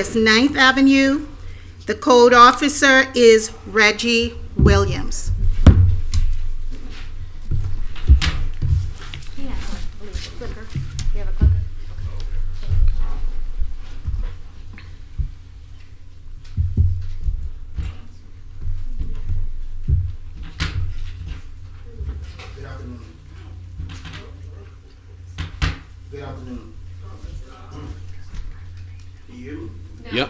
9th Avenue. The code officer is Reggie Williams. Good afternoon. Do you hear me? Yep.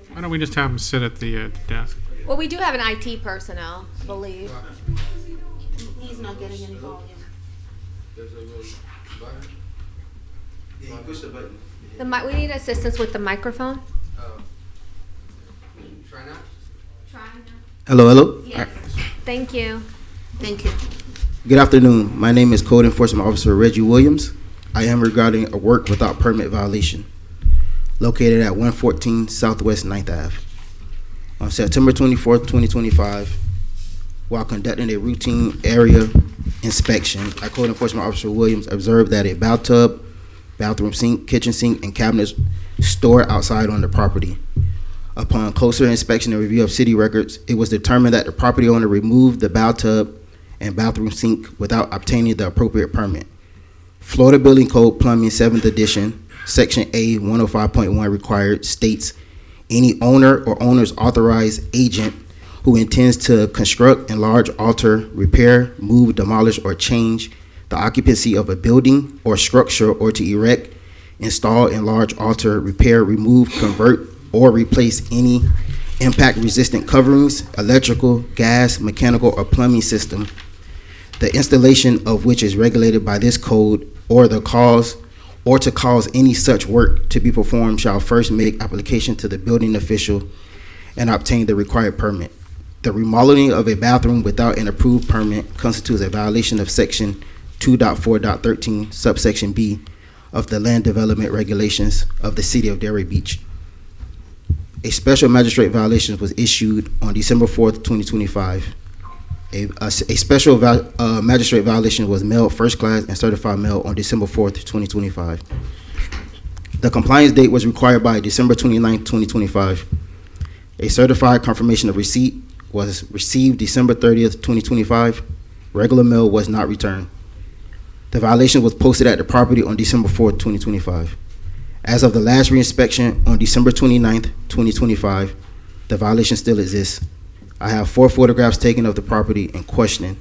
Why don't we just have him sit at the desk? Well, we do have an IT personnel, I believe. He's not getting any volume. There's a little button. Yeah, you push the button. We need assistance with the microphone. Try now. Hello, hello. Yes. Thank you. Thank you. Good afternoon. My name is Code Enforcement Officer Reggie Williams. I am regarding a work without permit violation located at 114 Southwest 9th Ave. On September 24th, 2025, while conducting a routine area inspection, Code Enforcement Officer Williams observed that a bathtub, bathroom sink, kitchen sink, and cabinets stored outside on the property. Upon closer inspection and review of city records, it was determined that the property owner removed the bathtub and bathroom sink without obtaining the appropriate permit. Florida Building Code Plumbing 7th Edition, Section A 105.1 required states any owner or owner's authorized agent who intends to construct, enlarge, alter, repair, move, demolish, or change the occupancy of a building or structure, or to erect, install, enlarge, alter, repair, remove, convert, or replace any impact-resistant coverings, electrical, gas, mechanical, or plumbing system, the installation of which is regulated by this code, or to cause any such work to be performed, shall first make application to the building official and obtain the required permit. The remodeling of a bathroom without an approved permit constitutes a violation of Section 2.4.13, subsection B of the Land Development Regulations of the City of Delray Beach. A special magistrate violation was issued on December 4th, 2025. A special magistrate violation was mailed first class and certified mail on December 4th, 2025. The compliance date was required by December 29th, 2025. A certified confirmation of receipt was received December 30th, 2025. Regular mail was not returned. The violation was posted at the property on December 4th, 2025. As of the last reinspection on December 29th, 2025, the violation still exists. I have 4 photographs taken of the property in question.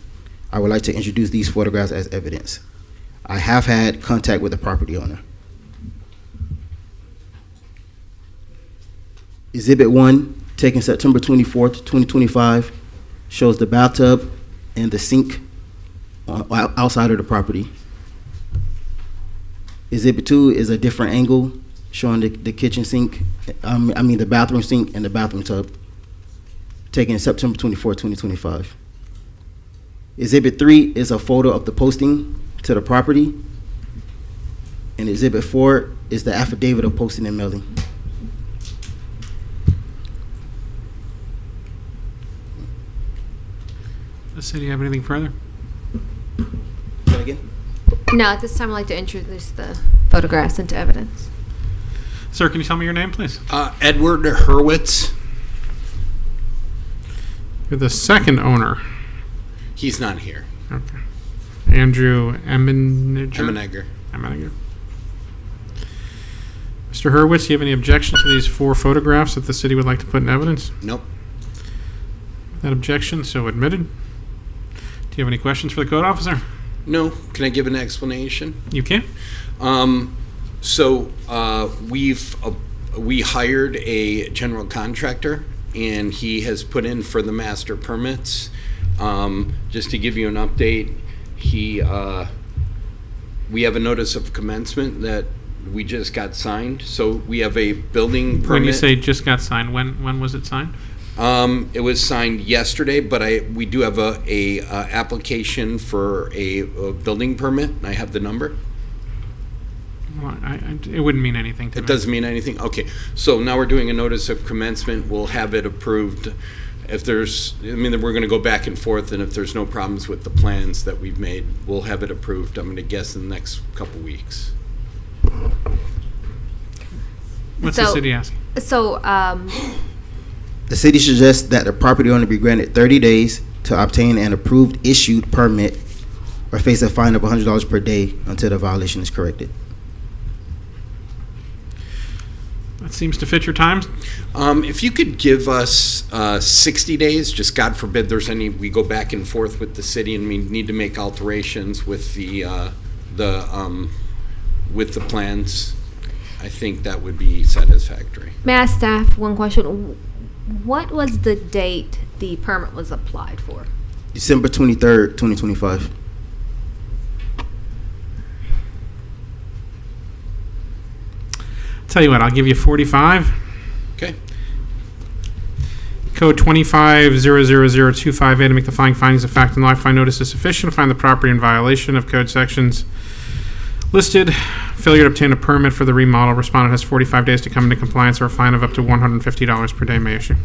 I would like to introduce these photographs as evidence. I have had contact with the property owner. Exhibit 1, taken September 24th, 2025, shows the bathtub and the sink outside of the property. Exhibit 2 is a different angle showing the kitchen sink, the bathroom sink and the bathroom tub, taken September 24, 2025. Exhibit 3 is a photo of the posting to the property, and Exhibit 4 is the affidavit of posting and mailing. Does the city have anything further? Say that again? No, at this time, I'd like to introduce the photographs into evidence. Sir, can you tell me your name, please? Edward Hurwitz. You're the second owner. He's not here. Okay. Andrew Emmenegger. Emmenegger. Mr. Hurwitz, do you have any objection to these 4 photographs that the city would like to put in evidence? Nope. That objection, so admitted. Do you have any questions for the code officer? No. Can I give an explanation? You can. We hired a general contractor, and he has put in for the master permits. Just to give you an update, we have a notice of commencement that we just got signed. So we have a building permit. When you say just got signed, when was it signed? It was signed yesterday, but we do have a application for a building permit. I have the number. Well, it wouldn't mean anything to me. It doesn't mean anything? Okay, so now we're doing a notice of commencement. We'll have it approved. If there's, I mean, we're going to go back and forth, and if there's no problems with the plans that we've made, we'll have it approved, I'm going to guess, in the next couple weeks. What's the So- city asking? So, The city suggests that the property owner be granted 30 days to obtain an approved issued permit or face a fine of $100 per day until the violation is corrected. That seems to fit your times. If you could give us 60 days, just God forbid there's any, we go back and forth with the city and we need to make alterations with the plans, I think that would be satisfactory. may I ask staff one question? What was the date the permit was applied for? December 23rd, 2025. Tell you what, I'll give you 45. Okay. Code 25-00025A to make the following findings of fact and law. Find notice is sufficient to find the property in violation of code sections listed. Failure to obtain a permit for the remodel. Respondent has 45 days to come into compliance, or a fine of up to $150 per day may issue.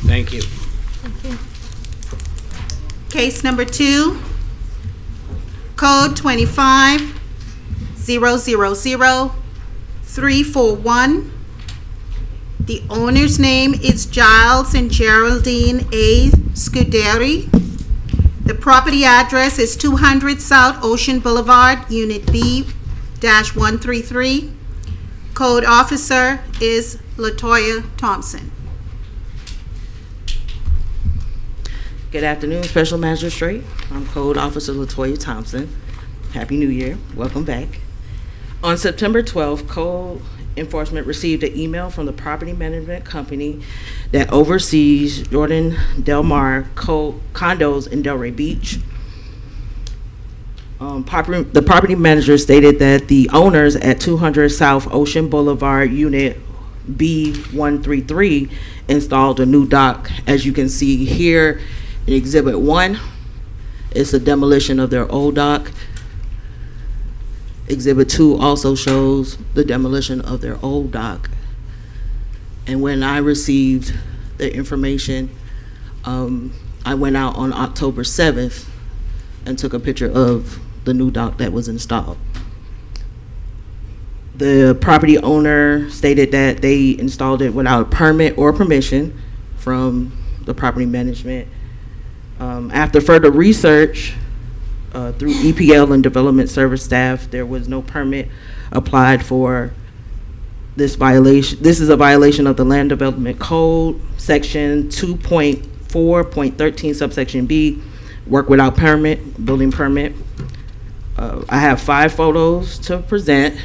Thank you. Case number 2, Code 25-000-341. The owner's name is Giles and Geraldine A. Scuderi. The property address is 200 South Ocean Boulevard, Unit B-133. Code officer is LaToya Thompson. Good afternoon, Special Magistrate. I'm Code Officer LaToya Thompson. Happy New Year. Welcome back. On September 12th, Code Enforcement received an email from the property management company that oversees Jordan Del Mar condos in Delray Beach. The property manager stated that the owners at 200 South Ocean Boulevard, Unit B-133, installed a new dock. As you can see here in Exhibit 1, it's a demolition of their old dock. Exhibit 2 also shows the demolition of their old dock. And when I received the information, I went out on October 7th and took a picture of the new dock that was installed. The property owner stated that they installed it without a permit or permission from the property management. After further research through EPL and development service staff, there was no permit applied for this violation. This is a violation of the Land Development Code, Section 2.4.13, subsection B, work without permit, building permit. I have 5 photos to present.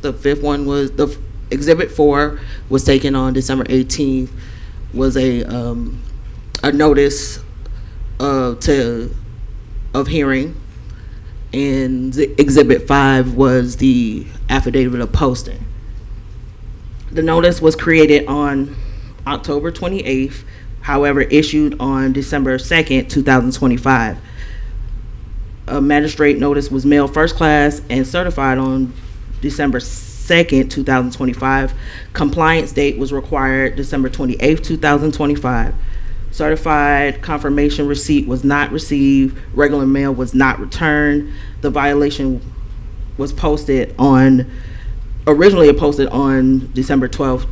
The 5th one was, Exhibit 4 was taken on December 18th, was a notice of hearing, and Exhibit 5 was the affidavit of posting. The notice was created on October 28th, however, issued on December 2nd, 2025. A magistrate notice was mailed first class and certified on December 2nd, 2025. Compliance date was required December 28th, 2025. Certified confirmation receipt was not received. Regular mail was not returned. The violation was originally posted on December 3rd,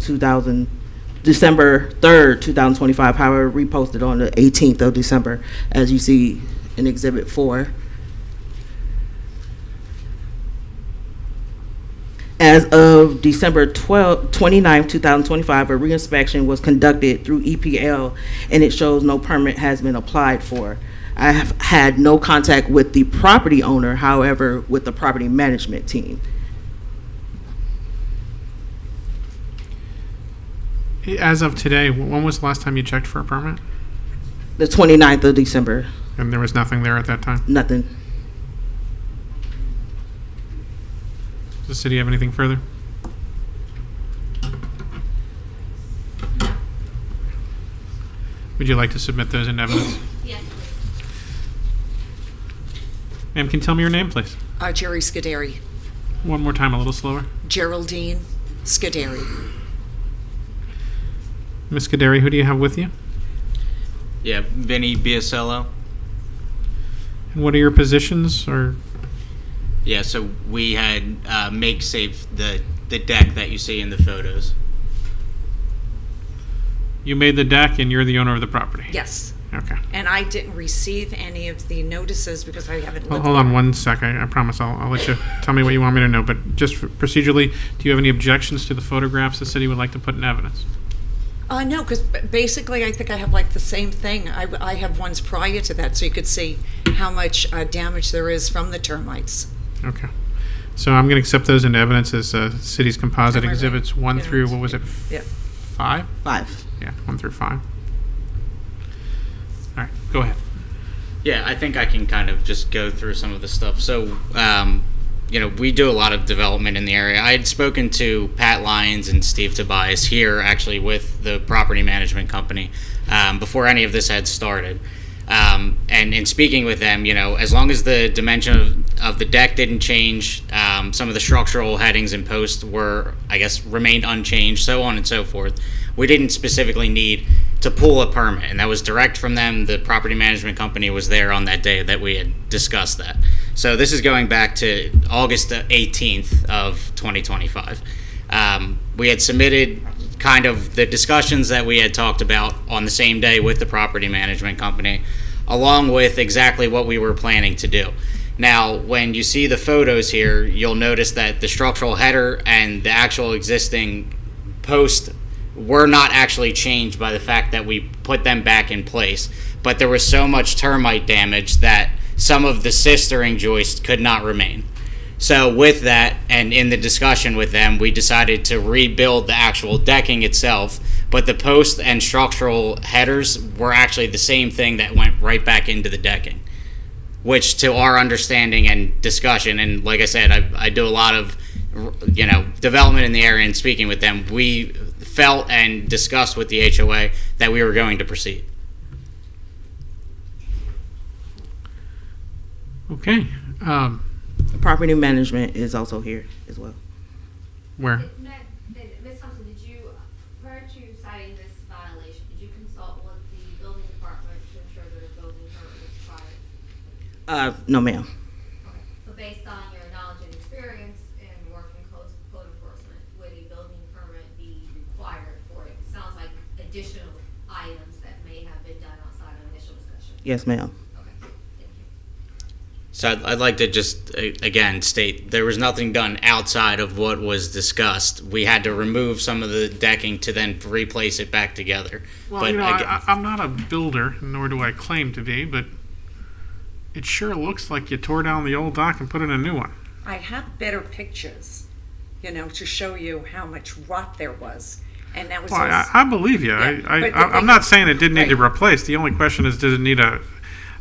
2025, however, reposted on the 18th of December, as you see in Exhibit 4. As of December 29th, 2025, a reinspection was conducted through EPL, and it shows no permit has been applied for. I have had no contact with the property owner, however, with the property management team. As of today, when was the last time you checked for a permit? The 29th of December, And there was nothing there at that time? nothing. Does the city have anything further? Would you like to submit those in evidence? Yes. Ma'am, can you tell me your name, please? Jerry Scuderi. One more time, a little slower. Geraldine Scuderi. Ms. Kaderi, who do you have with you? Yeah, Vinny Biasello. And what are your positions? Or Yeah, so we had make safe the deck that you see in the photos. you made the deck and you're the owner of the property? Yes. Okay. And I didn't receive any of the notices because I haven't lived Hold on there. one sec. I promise I'll let you tell me what you want me to know. But just procedurally, do you have any objections to the photographs the city would like to put in evidence? No, because basically I think I have like the same thing. I have ones prior to that, so you could see how much damage there is from the termites. Okay. So I'm going to accept those into evidence as city's composite Am I right? exhibits 1 Yeah. through, what was it, Yeah. 5? 5. Yeah, 1 through 5. All right, go ahead. Yeah, I think I can kind of just go through some of the stuff. So, we do a lot of development in the area. I had spoken to Pat Lyons and Steve Tobias here, actually, with the property management company before any of this had started. And in speaking with them, as long as the dimension of the deck didn't change, some of the structural headings and posts were, I guess, remained unchanged, so on and so forth. We didn't specifically need to pull a permit, and that was direct from them. The property management company was there on that day that we had discussed that. So this is going back to August 18th of 2025. We had submitted kind of the discussions that we had talked about on the same day with the property management company, along with exactly what we were planning to do. Now, when you see the photos here, you'll notice that the structural header and the actual existing post were not actually changed by the fact that we put them back in place. But there was so much termite damage that some of the sistering joists could not remain. So with that, and in the discussion with them, we decided to rebuild the actual decking itself, but the post and structural headers were actually the same thing that went right back into the decking, which to our understanding and discussion, and like I said, I do a lot of development in the area, and speaking with them, we felt and discussed with the HOA that we were going to proceed. Okay. Property management is also here as well. Where? Ms. Thompson, did you, prior to citing this violation, did you consult with the building department to ensure that a building permit was required? No, ma'am. Okay. So based on your knowledge and experience in working code enforcement, would a building permit be required for it? It sounds like additional items that may have been done outside of initial discussion. Yes, ma'am. Okay, thank you. So I'd like to just, again, state there was nothing done outside of what was discussed. We had to remove some of the decking to then replace it back together. Well, But again, I'm not a builder, nor do I claim to be, but it sure looks like you tore down the old dock and put in a new one. I have better pictures, to show you how much rot there was. And that was Well, also- I believe you. Yeah, but the I'm thing- not saying it didn't need to Right. replace. The only question is, does it need a?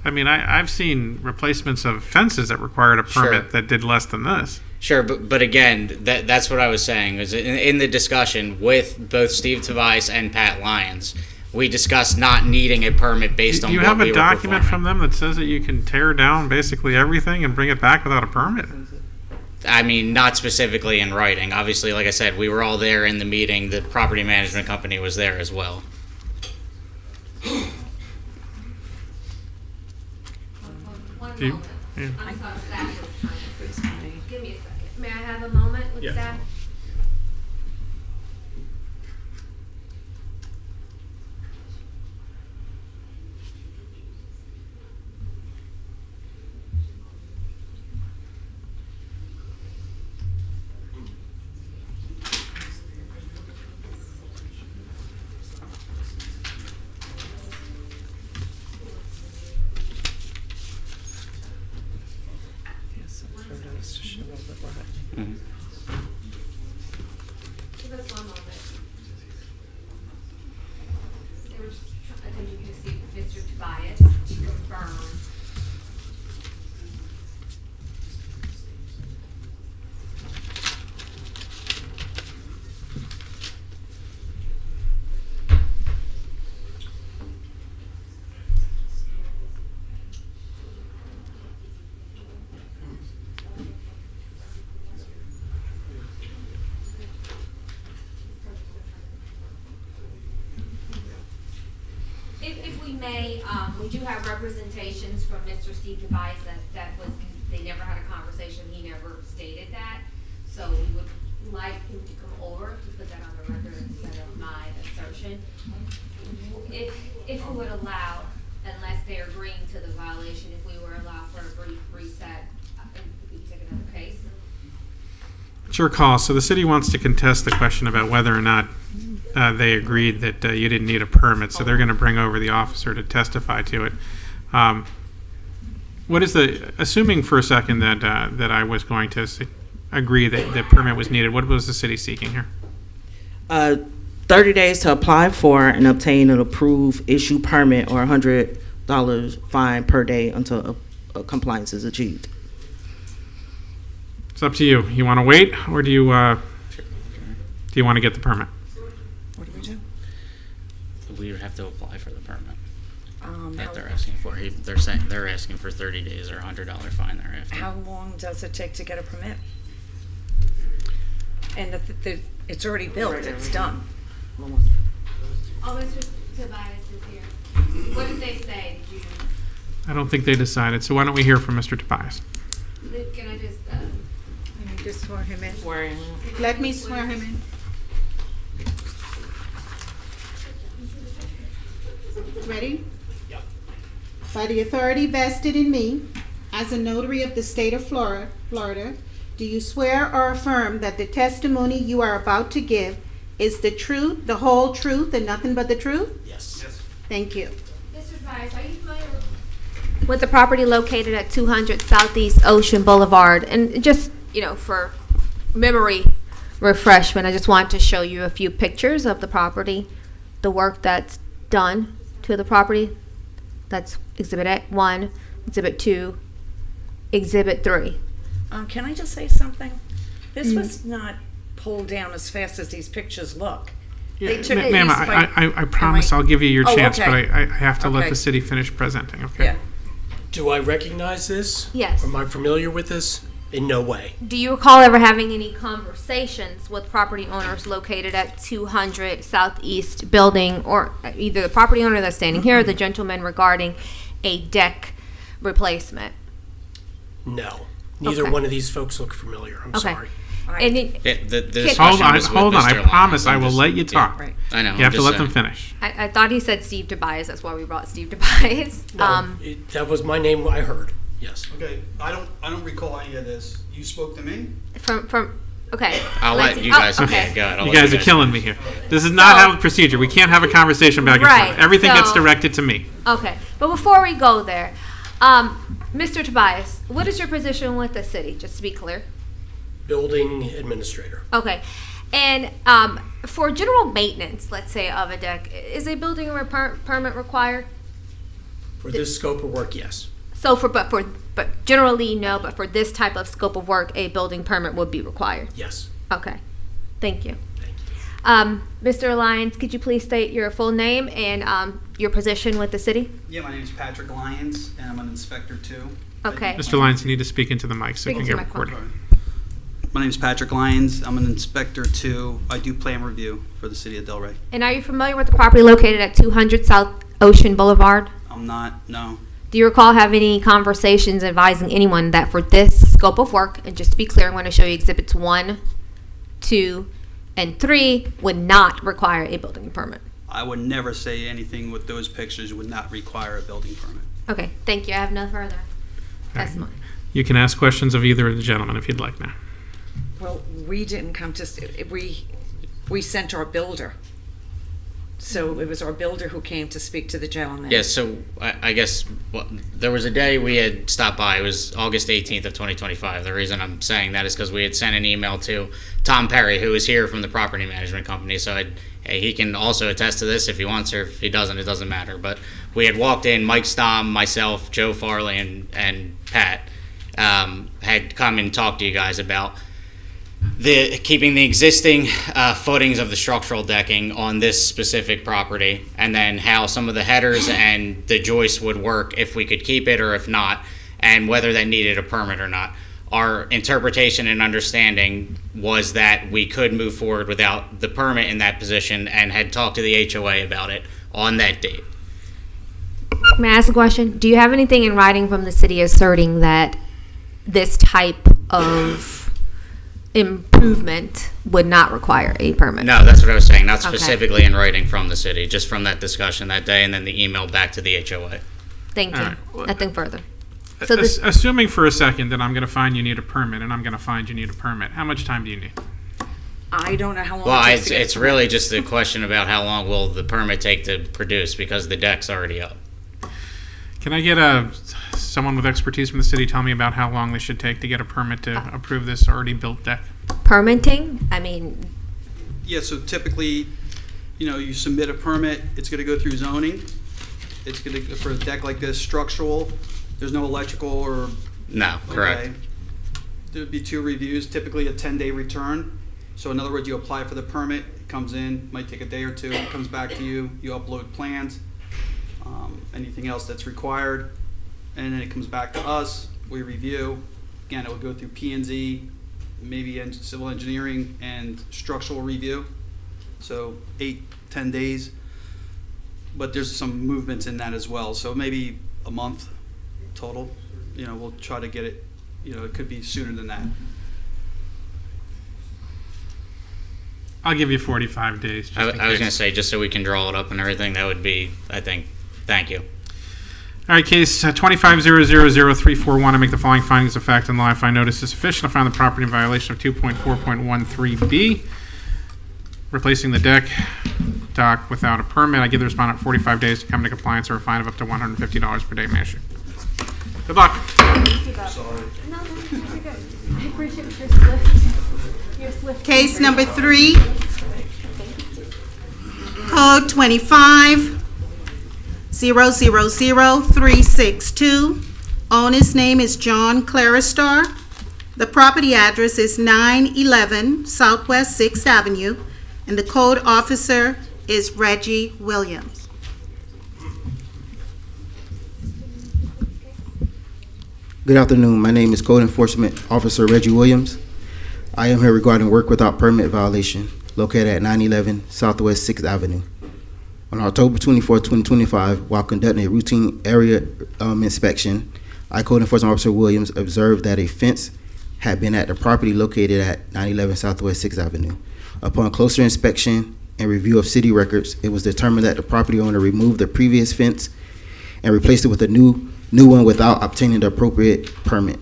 I mean, I've seen replacements of fences that required a permit Sure. that did less than this. Sure, but again, that's what I was saying. Is in the discussion with both Steve Tobias and Pat Lyons, we discussed not needing a permit based Do on you what have we a were document from performing. them that says that you can tear down basically everything and bring it back without a permit? I mean, not specifically in writing. Obviously, like I said, we were all there in the meeting. The property management company was there as well. One Do you- moment. yeah. I'm sorry, staff was trying to. Give me a second. May I have a moment with Yeah. staff? Give us one moment. They were just attempting to see Mr. Tobias to confirm. If we may, we do have representations from Mr. Steve Tobias that was, they never had a conversation, he never stated that. So we would like him to come over to put that on the record instead of my assertion. If we would allow, unless they're agreeing to the violation, if we were allowed for a brief reset, we could take another case. It's your call. So the city wants to contest the question about whether or not they agreed that you didn't need a permit. So they're going to bring over the officer to testify to it. What is assuming for a second that I was going to agree that the permit was needed, what was the city seeking here? 30 days to apply for and obtain an approved issue permit or $100 fine per day until compliance is achieved. It's up to you. You want to wait, or do you want to get the permit? What do we do? We would have to apply for the permit that How- they're asking for. They're saying they're asking for 30 days or $100 fine thereafter. How long does it take to get a permit? And it's already built, it's done. Oh, Mr. Tobias is here. What did they say? Did you, I don't think they decided. So why don't we hear from Mr. Tobias? can I just, You just swear him in. Let me swear him in. Ready? By the authority vested in me as a notary of the state of Florida, do you swear or affirm that the testimony you are about to give is the truth, the whole truth, and nothing but the truth? Yes. Thank you. Mr. Tobias, are you familiar with the property located at 200 Southeast Ocean Boulevard? And just, for memory refreshment, I just want to show you a few pictures of the property, the work that's done to the property. That's Exhibit 1, Exhibit 2, Exhibit 3. Can I just say something? This was not pulled down as fast as these pictures look. They took Ma'am, these by- I promise I'll give you your Oh, chance, okay. but I have to let Okay. the city finish presenting, okay? Yeah. Do I recognize this? Yes. Am I familiar with this? In no way. Do you recall ever having any conversations with property owners located at 200 Southeast Building, or either the property owner that's standing here or the gentleman regarding a deck replacement? No. Neither Okay. one of these folks look familiar. I'm Okay. sorry. And it, Yeah, the discussion Hold on, was with hold on. Mr. I Lyons. promise I I'm will just- let you yeah, talk. Right. I know. You have to let them finish. I thought he said Steve Tobias. That's why we brought Steve Tobias. No, that was my name I heard. Yes. Okay, I don't recall any of this. You spoke to me? From okay. I'll let Lindsay- you guys. oh, Okay. Go ahead. I'll You let guys are killing me here. This is not So- how procedure. We can't have a conversation back and Right, forth. Everything gets so- directed to me. Okay, but before we go there, Mr. Tobias, what is your position with the city? Just to be clear. Building administrator. Okay, and for general maintenance, let's say of a deck, is a building permit required? For this scope of work, yes. So but generally no, but for this type of scope of work, a building permit would be required. Yes. Okay, thank you. Thank you. Mr. Lyons, could you please state your full name and your position with the city? Yeah, my name is Patrick Lyons, and I'm an inspector too. Okay. Mr. Lyons, you need to speak into the mic so Speak you into can the get microphone. recorded. My name is Patrick Lyons. I'm an inspector too. I do plan review for the city of Delray. And are you familiar with the property located at 200 South Ocean Boulevard? I'm not, no. Do you recall having any conversations advising anyone that for this scope of work, and just to be clear, I'm going to show you exhibits 1, 2, and 3 would not require a building permit? I would never say anything with those pictures would not require a building permit. Okay, thank you. I have no further testimony. You can ask questions of either of the gentlemen if you'd like now. Well, we didn't come to, we sent our builder. So it was our builder who came to speak to the gentleman. Yeah, so I guess there was a day we had stopped by. It was August 18th of 2025. The reason I'm saying that is because we had sent an email to Tom Perry, who is here from the property management company. So he can also attest to this if he wants, or if he doesn't, it doesn't matter. But we had walked in, Mike Stom, myself, Joe Farley, and Pat had come and talked to you guys about keeping the existing footings of the structural decking on this specific property, and then how some of the headers and the joists would work if we could keep it or if not, and whether that needed a permit or not. Our interpretation and understanding was that we could move forward without the permit in that position, and had talked to the HOA about it on that date. May I ask a question? Do you have anything in writing from the city asserting that this type of improvement would not require a permit? No, that's what I was saying, not Okay. specifically in writing from the city, just from that discussion that day and then the email back to the HOA. Thank you. All right. Well, Nothing further. So this, Assuming for a second that I'm going to find you need a permit, and I'm going to find you need a permit, how much time do you need? I don't know how long. Well, it takes to get it's a really just a question about how long will the permit take to produce, because the deck's already up. Can I get someone with expertise from the city tell me about how long this should take to get a permit to approve this already built deck? permitting, I mean, Yeah, so typically, you submit a permit, it's gonna go through zoning. It's gonna, for a deck like this, structural, there's no electrical or. No, correct. Okay. There'd be 2 reviews, typically a 10-day return. So in other words, you apply for the permit, it comes in, might take a day or 2, it comes back to you, you upload plans, anything else that's required, and then it comes back to us, we review. Again, it will go through P&Z, maybe civil engineering and structural review. So 8-10 days, but there's some movements in that as well. So maybe a month total. We'll try to get it. It could be sooner than that. I'll give you 45 days. Just I in was going to case. say, just so we can draw it up and everything, that would be, I think, thank you. All right, case 25-000-341. I make the following findings of fact and law. I find notice is sufficient. I find the property in violation of 2.4.13b, replacing the deck dock without a permit. I give the respondent 45 days to come into compliance or a fine of up to $150 per day may issue. Good luck. Case number 3, Code 25-000-362. Owner's name is John Claristar. The property address is 911 Southwest 6th Avenue, and the code officer is Reggie Williams. Good afternoon. My name is Code Enforcement Officer Reggie Williams. I am here regarding work without permit violation located at 911 Southwest 6th Avenue. On October 24, 2025, while conducting a routine area inspection, I, Code Enforcement Officer Williams, observed that a fence had been at the property located at 911 Southwest 6th Avenue. Upon closer inspection and review of city records, it was determined that the property owner removed the previous fence and replaced it with a new one without obtaining the appropriate permit.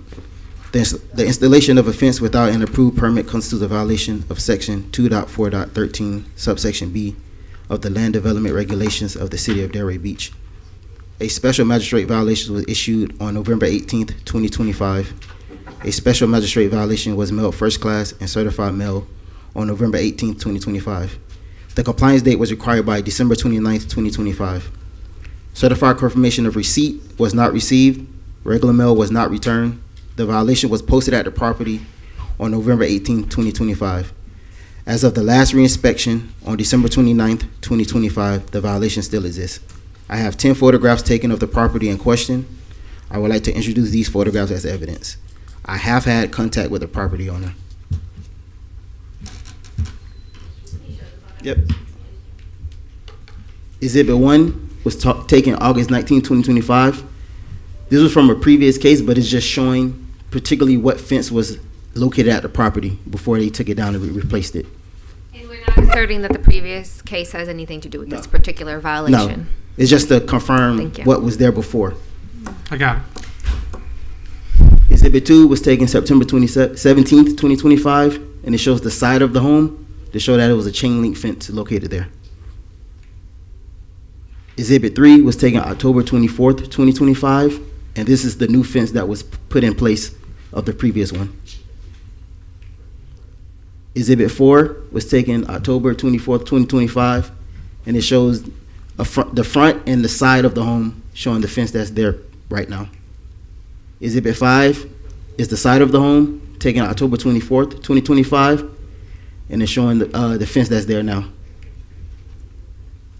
The installation of a fence without an approved permit constitutes a violation of Section 2.4.13, subsection B of the Land Development Regulations of the City of Delray Beach. A special magistrate violation was issued on November 18th, 2025. A special magistrate violation was mailed first class and certified mail on November 18th, 2025. The compliance date was required by December 29th, 2025. Certified confirmation of receipt was not received. Regular mail was not returned. The violation was posted at the property on November 18, 2025. As of the last reinspection on December 29, 2025, the violation still exists. I have 10 photographs taken of the property in question. I would like to introduce these photographs as evidence. I have had contact with the property owner. Yep. Exhibit 1 was taken August 19, 2025. This was from a previous case, but it's just showing particularly what fence was located at the property before they took it down and replaced it. and we're not asserting that the previous case has anything to do with this particular No, violation. it's just to confirm Thank you. what was there before. I got it. Exhibit 2 was taken September 17th, 2025, and it shows the side of the home to show that it was a chain link fence located there. Exhibit 3 was taken October 24th, 2025, and this is the new fence that was put in place of the previous one. Exhibit 4 was taken October 24th, 2025, and it shows the front and the side of the home showing the fence that's there right now. Exhibit 5 is the side of the home taken October 24th, 2025, and it's showing the fence that's there now.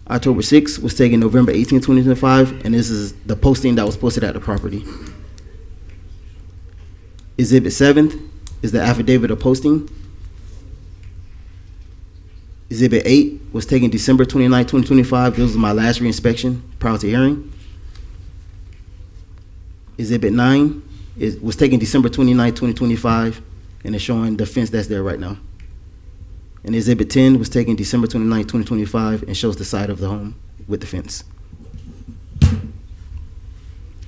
October 6th was taken November 18, 2025, and this is the posting that was posted at the property. Exhibit 7 is the affidavit of posting. Exhibit 8 was taken December 29, 2025. This was my last reinspection prior to hearing. Exhibit 9 was taken December 29, 2025, and it's showing the fence that's there right now. And Exhibit 10 was taken December 29, 2025, and shows the side of the home with the fence.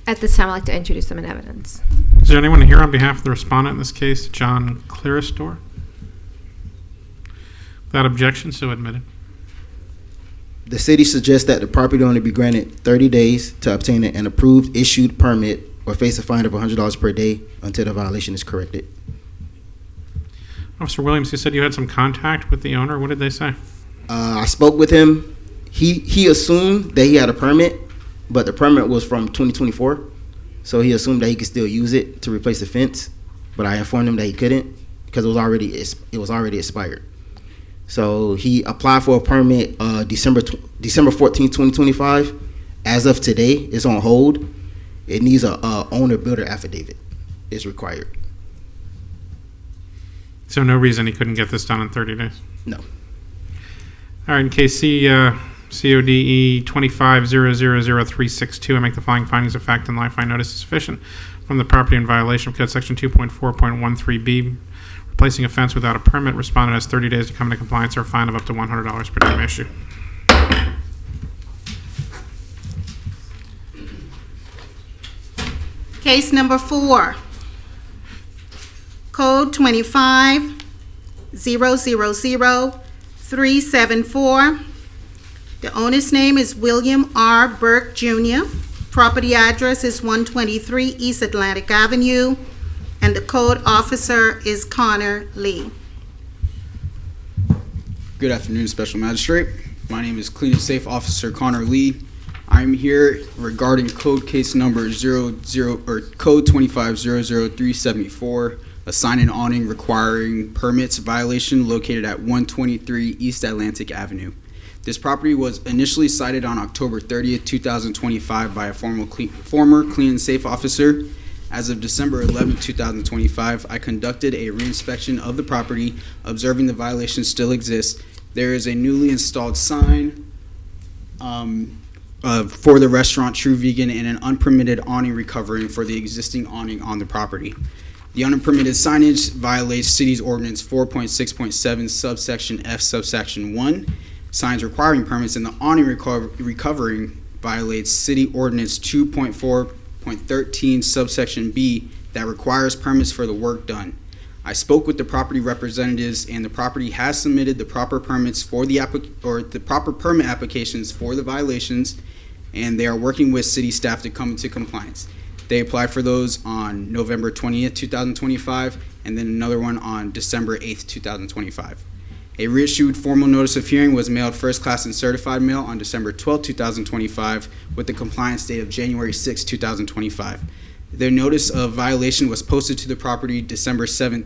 At this time, I'd like to introduce them in evidence. Is there anyone here on behalf of the respondent in this case, John Clearistor? Without objection, so admitted. The city suggests that the property owner be granted 30 days to obtain an approved issued permit or face a fine of $100 per day until the violation is corrected. Officer Williams, you said you had some contact with the owner. What did they say? I spoke with him. He assumed that he had a permit, but the permit was from 2024, so he assumed that he could still use it to replace the fence. But I informed him that he couldn't because it was already expired. So he applied for a permit December 14, 2025. As of today, it's on hold. It needs a owner-builder affidavit. It's required. So no reason he couldn't get this done in 30 days? No. All right, in case CODE 25000362, I make the following findings of fact and law. I find notice is sufficient from the property in violation of Code Section 2.4.13b, replacing a fence without a permit. Respondent has 30 days to come into compliance or a fine of up to $100 per day issue. Case number 4, Code 25000374. The owner's name is William R. Burke Jr. Property address is 123 East Atlantic Avenue, and the code officer is Connor Lee. Good afternoon, Special Magistrate. My name is Clean and Safe Officer Connor Lee. I'm here regarding code case number code 2500374, a sign and awning requiring permits violation located at 123 East Atlantic Avenue. This property was initially cited on October 30th, 2025 by a former Clean and Safe officer. As of December 11th, 2025, I conducted a reinspection of the property, observing the violation still exists. There is a newly installed sign for the restaurant True Vegan and an unpermitted awning recovering for the existing awning on the property. The unpermitted signage violates City's Ordinance 4.6.7 subsection F subsection 1. Signs requiring permits and the awning recovering violates City Ordinance 2.4.13 subsection B that requires permits for the work done. I spoke with the property representatives, and the property has submitted the proper permits for the proper permit applications for the violations, and they are working with city staff to come into compliance. They applied for those on November 20th, 2025, and then another one on December 8th, 2025. A reissued formal notice of hearing was mailed first class and certified mail on December 12, 2025, with the compliance date of January 6, 2025. Their notice of violation was posted to the property December 22nd,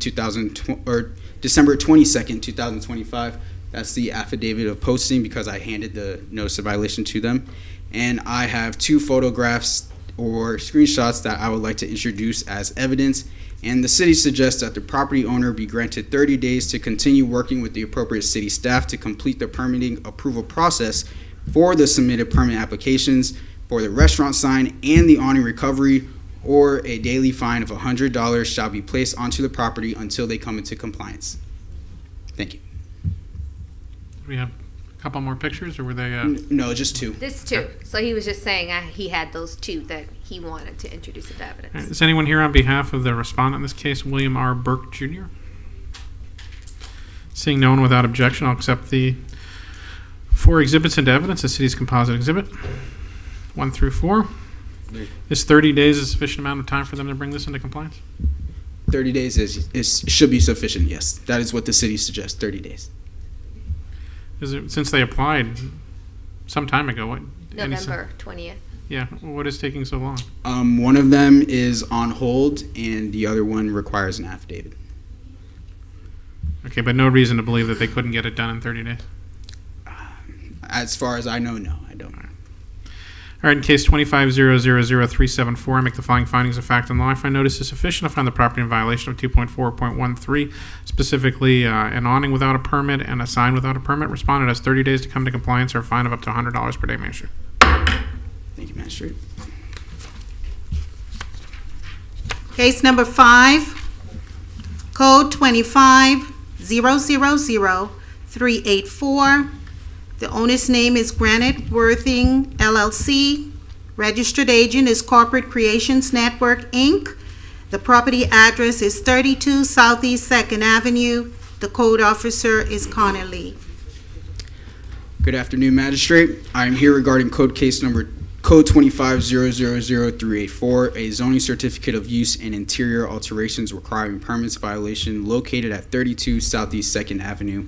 2025. That's the affidavit of posting because I handed the notice of violation to them. And I have 2 photographs or screenshots that I would like to introduce as evidence. And the city suggests that the property owner be granted 30 days to continue working with the appropriate city staff to complete the permitting approval process for the submitted permit applications for the restaurant sign and the awning recovery, or a daily fine of $100 shall be placed onto the property until they come into compliance. Thank you. Do we have a couple more pictures, or were they? No, just 2. This 2. So he was just saying he had those 2 that he wanted to introduce as evidence. Is anyone here on behalf of the respondent in this case, William R. Burke Jr.? Seeing no one, without objection, I'll accept the 4 exhibits into evidence, the city's composite exhibit, 1 through 4. Is 30 days a sufficient amount of time for them to bring this into compliance? 30 days should be sufficient, yes. That is what the city suggests, 30 days. Since they applied some time ago, November 20th. Yeah, what is taking so long? One of them is on hold, and the other one requires an affidavit. Okay, but no reason to believe that they couldn't get it done in 30 days? As far as I know, no, I don't. All right, in case 25000374, I make the following findings of fact and law. I find notice is sufficient to find the property in violation of 2.4.13, specifically an awning without a permit and a sign without a permit. Respondent has 30 days to come to compliance or a fine of up to $100 per day, Magistrate. Thank you, Magistrate. Case number 5, Code 25-000-384. The owner's name is Granite Worthing LLC. Registered agent is Corporate Creations Network, Inc. The property address is 32 Southeast 2nd Avenue. The code officer is Connor Lee. Good afternoon, Magistrate. I am here regarding Code 25-000-384, a zoning certificate of use and interior alterations requiring permits violation located at 32 Southeast 2nd Avenue.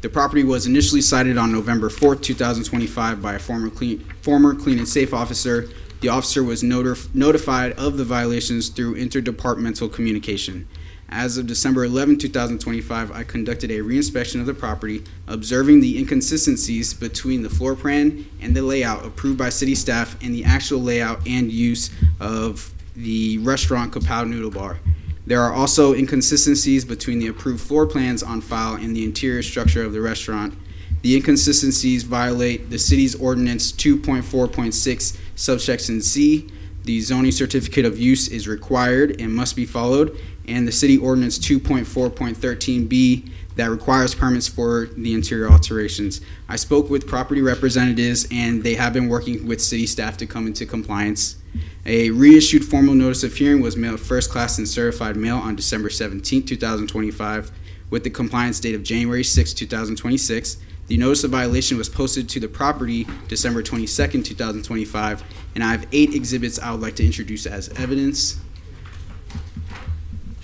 The property was initially cited on November 4th, 2025 by a former clean and safe officer. The officer was notified of the violations through interdepartmental communication. As of December 11, 2025, I conducted a reinspection of the property, observing the inconsistencies between the floor plan and the layout approved by city staff and the actual layout and use of the restaurant Kapow Noodle Bar. There are also inconsistencies between the approved floor plans on file and the interior structure of the restaurant. The inconsistencies violate the city's ordinance 2.4.6 subsection C. The zoning certificate of use is required and must be followed, and the city ordinance 2.4.13B that requires permits for the interior alterations. I spoke with property representatives, and they have been working with city staff to come into compliance. A reissued formal notice of hearing was mailed first class and certified mail on December 17, 2025, with the compliance date of January 6, 2026. The notice of violation was posted to the property December 22nd, 2025, and I have 8 exhibits I would like to introduce as evidence.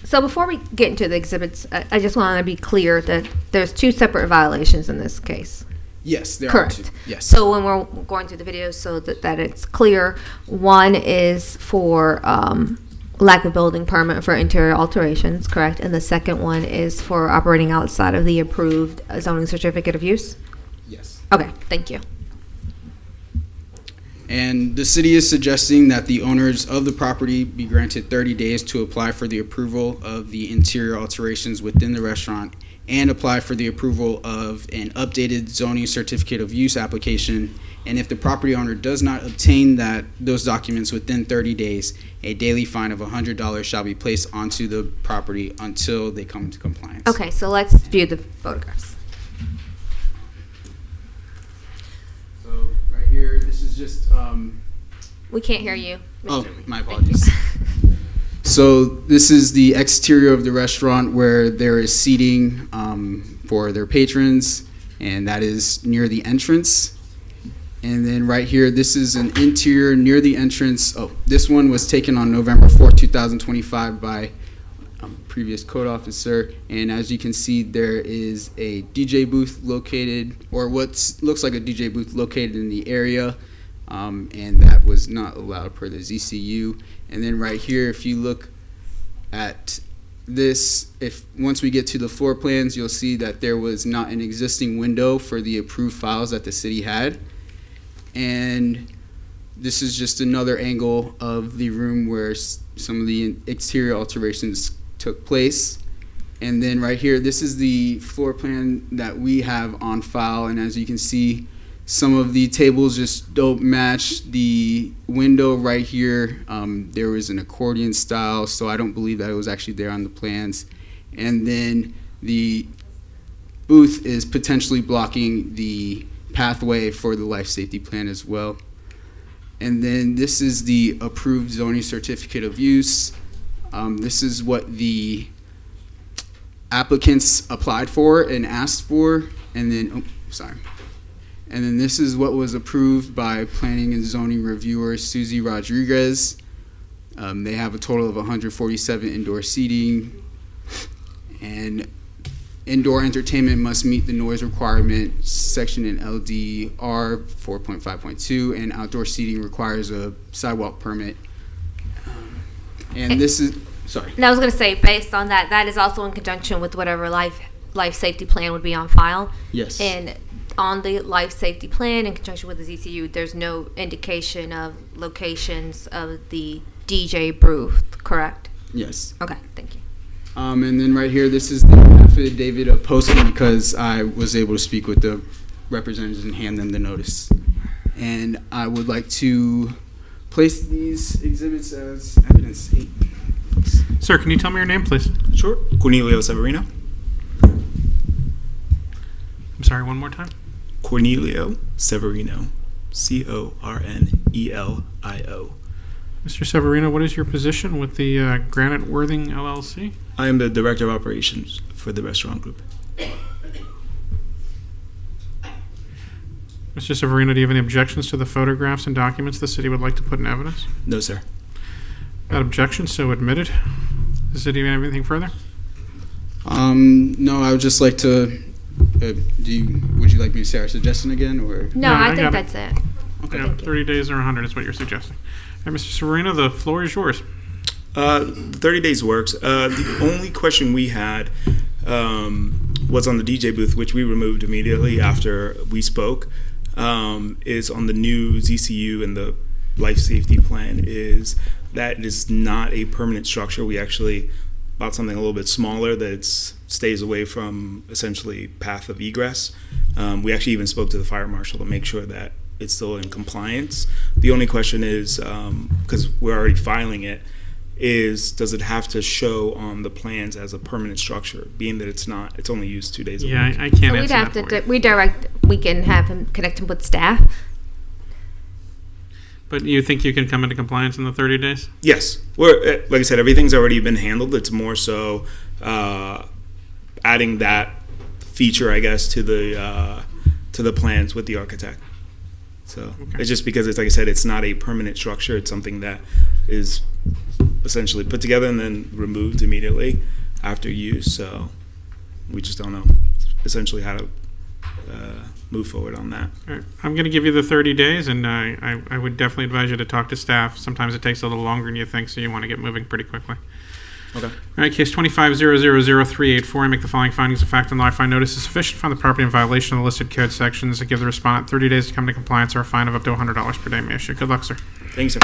So before we get into the exhibits, I just want to be clear that there's 2 separate violations in this case. Yes, there Correct. are 2. Yes. So when we're going through the video so that it's clear, one is for lack of building permit for interior alterations, correct? And the second one is for operating outside of the approved zoning certificate of use? Yes. Okay, thank you. And the city is suggesting that the owners of the property be granted 30 days to apply for the approval of the interior alterations within the restaurant and apply for the approval of an updated zoning certificate of use application. And if the property owner does not obtain those documents within 30 days, a daily fine of $100 shall be placed onto the property until they come into compliance. Okay, so let's view the photographs. So right here, this is just We can't hear you. Oh, my apologies. So this is the exterior of the restaurant where there is seating for their patrons, and that is near the entrance. And then right here, this is an interior near the entrance. Oh, this one was taken on November 4th, 2025 by a previous code officer. And as you can see, there is a DJ booth located, or what looks like a DJ booth located in the area. And that was not allowed per the ZCU. And then right here, if you look at this, once we get to the floor plans, you'll see that there was not an existing window for the approved files that the city had. And this is just another angle of the room where some of the exterior alterations took place. And then right here, this is the floor plan that we have on file. And as you can see, some of the tables just don't match the window right here. There was an accordion style, so I don't believe that it was actually there on the plans. And then the booth is potentially blocking the pathway for the life safety plan as well. And then this is the approved zoning certificate of use. This is what the applicants applied for and asked for. And then, And then this is what was approved by Planning and Zoning Reviewer Susie Rodriguez. They have a total of 147 indoor seating, and indoor entertainment must meet the noise requirement section in LDR 4.5.2, and outdoor seating requires a sidewalk permit. And this is, sorry. And I was going to say, based on that, that is also in conjunction with whatever life safety plan would be on file. Yes. And on the life safety plan, in conjunction with the ZCU, there's no indication of locations of the DJ booth, correct? Yes. Okay, thank you. And then right here, this is the affidavit of posting because I was able to speak with the representatives and hand them the notice. And I would like to place these exhibits as evidence. findings. Sir, can you tell me your name, please? Sure. Cornelio Severino. I'm sorry, one more time. Cornelio Severino. Cornelio. Mr. Severino, what is your position with the Granite Worthing LLC? I am the Director of Operations for the restaurant group. Mr. Severino, do you have any objections to the photographs and documents the city would like to put in evidence? No, sir. That objection so admitted. Does the city have anything further? No, I would just like to. Would you like me to say our suggestion again, or? No, I think got that's it. Okay. Yeah, 30 days or 100 is what you're suggesting. All right, Mr. Severino, the floor is yours. 30 days works. The only question we had was on the DJ booth, which we removed immediately after we spoke, is on the new ZCU and the life safety plan is that it is not a permanent structure. We actually bought something a little bit smaller that stays away from essentially path of egress. We actually even spoke to the fire marshal to make sure that it's still in compliance. The only question is, because we're already filing it, is does it have to show on the plans as a permanent structure, being that it's not, it's only used 2 days a week? Yeah, I can't So answer we'd have that to, for you. we can have him connect him with staff. But you think you can come into compliance in the 30 days? Yes. We're, like I said, everything's already been handled. It's more so adding that feature, I guess, to the plans with the architect. So It's just because it's, like I said, it's not a permanent structure. It's something that is essentially put together and then removed immediately after use. So we just don't know essentially how to move forward on that. All right. I'm going to give you the 30 days, and I would definitely advise you to talk to staff. Sometimes it takes a little longer than you think, so you want to get moving pretty quickly. Okay. All right, case 25-000-384. I make the following findings of fact and law. I find notice is sufficient to find the property in violation of the listed code sections. I give the respondent 30 days to come into compliance or a fine of up to $100 per day may issue. Good luck, sir. Thanks, sir.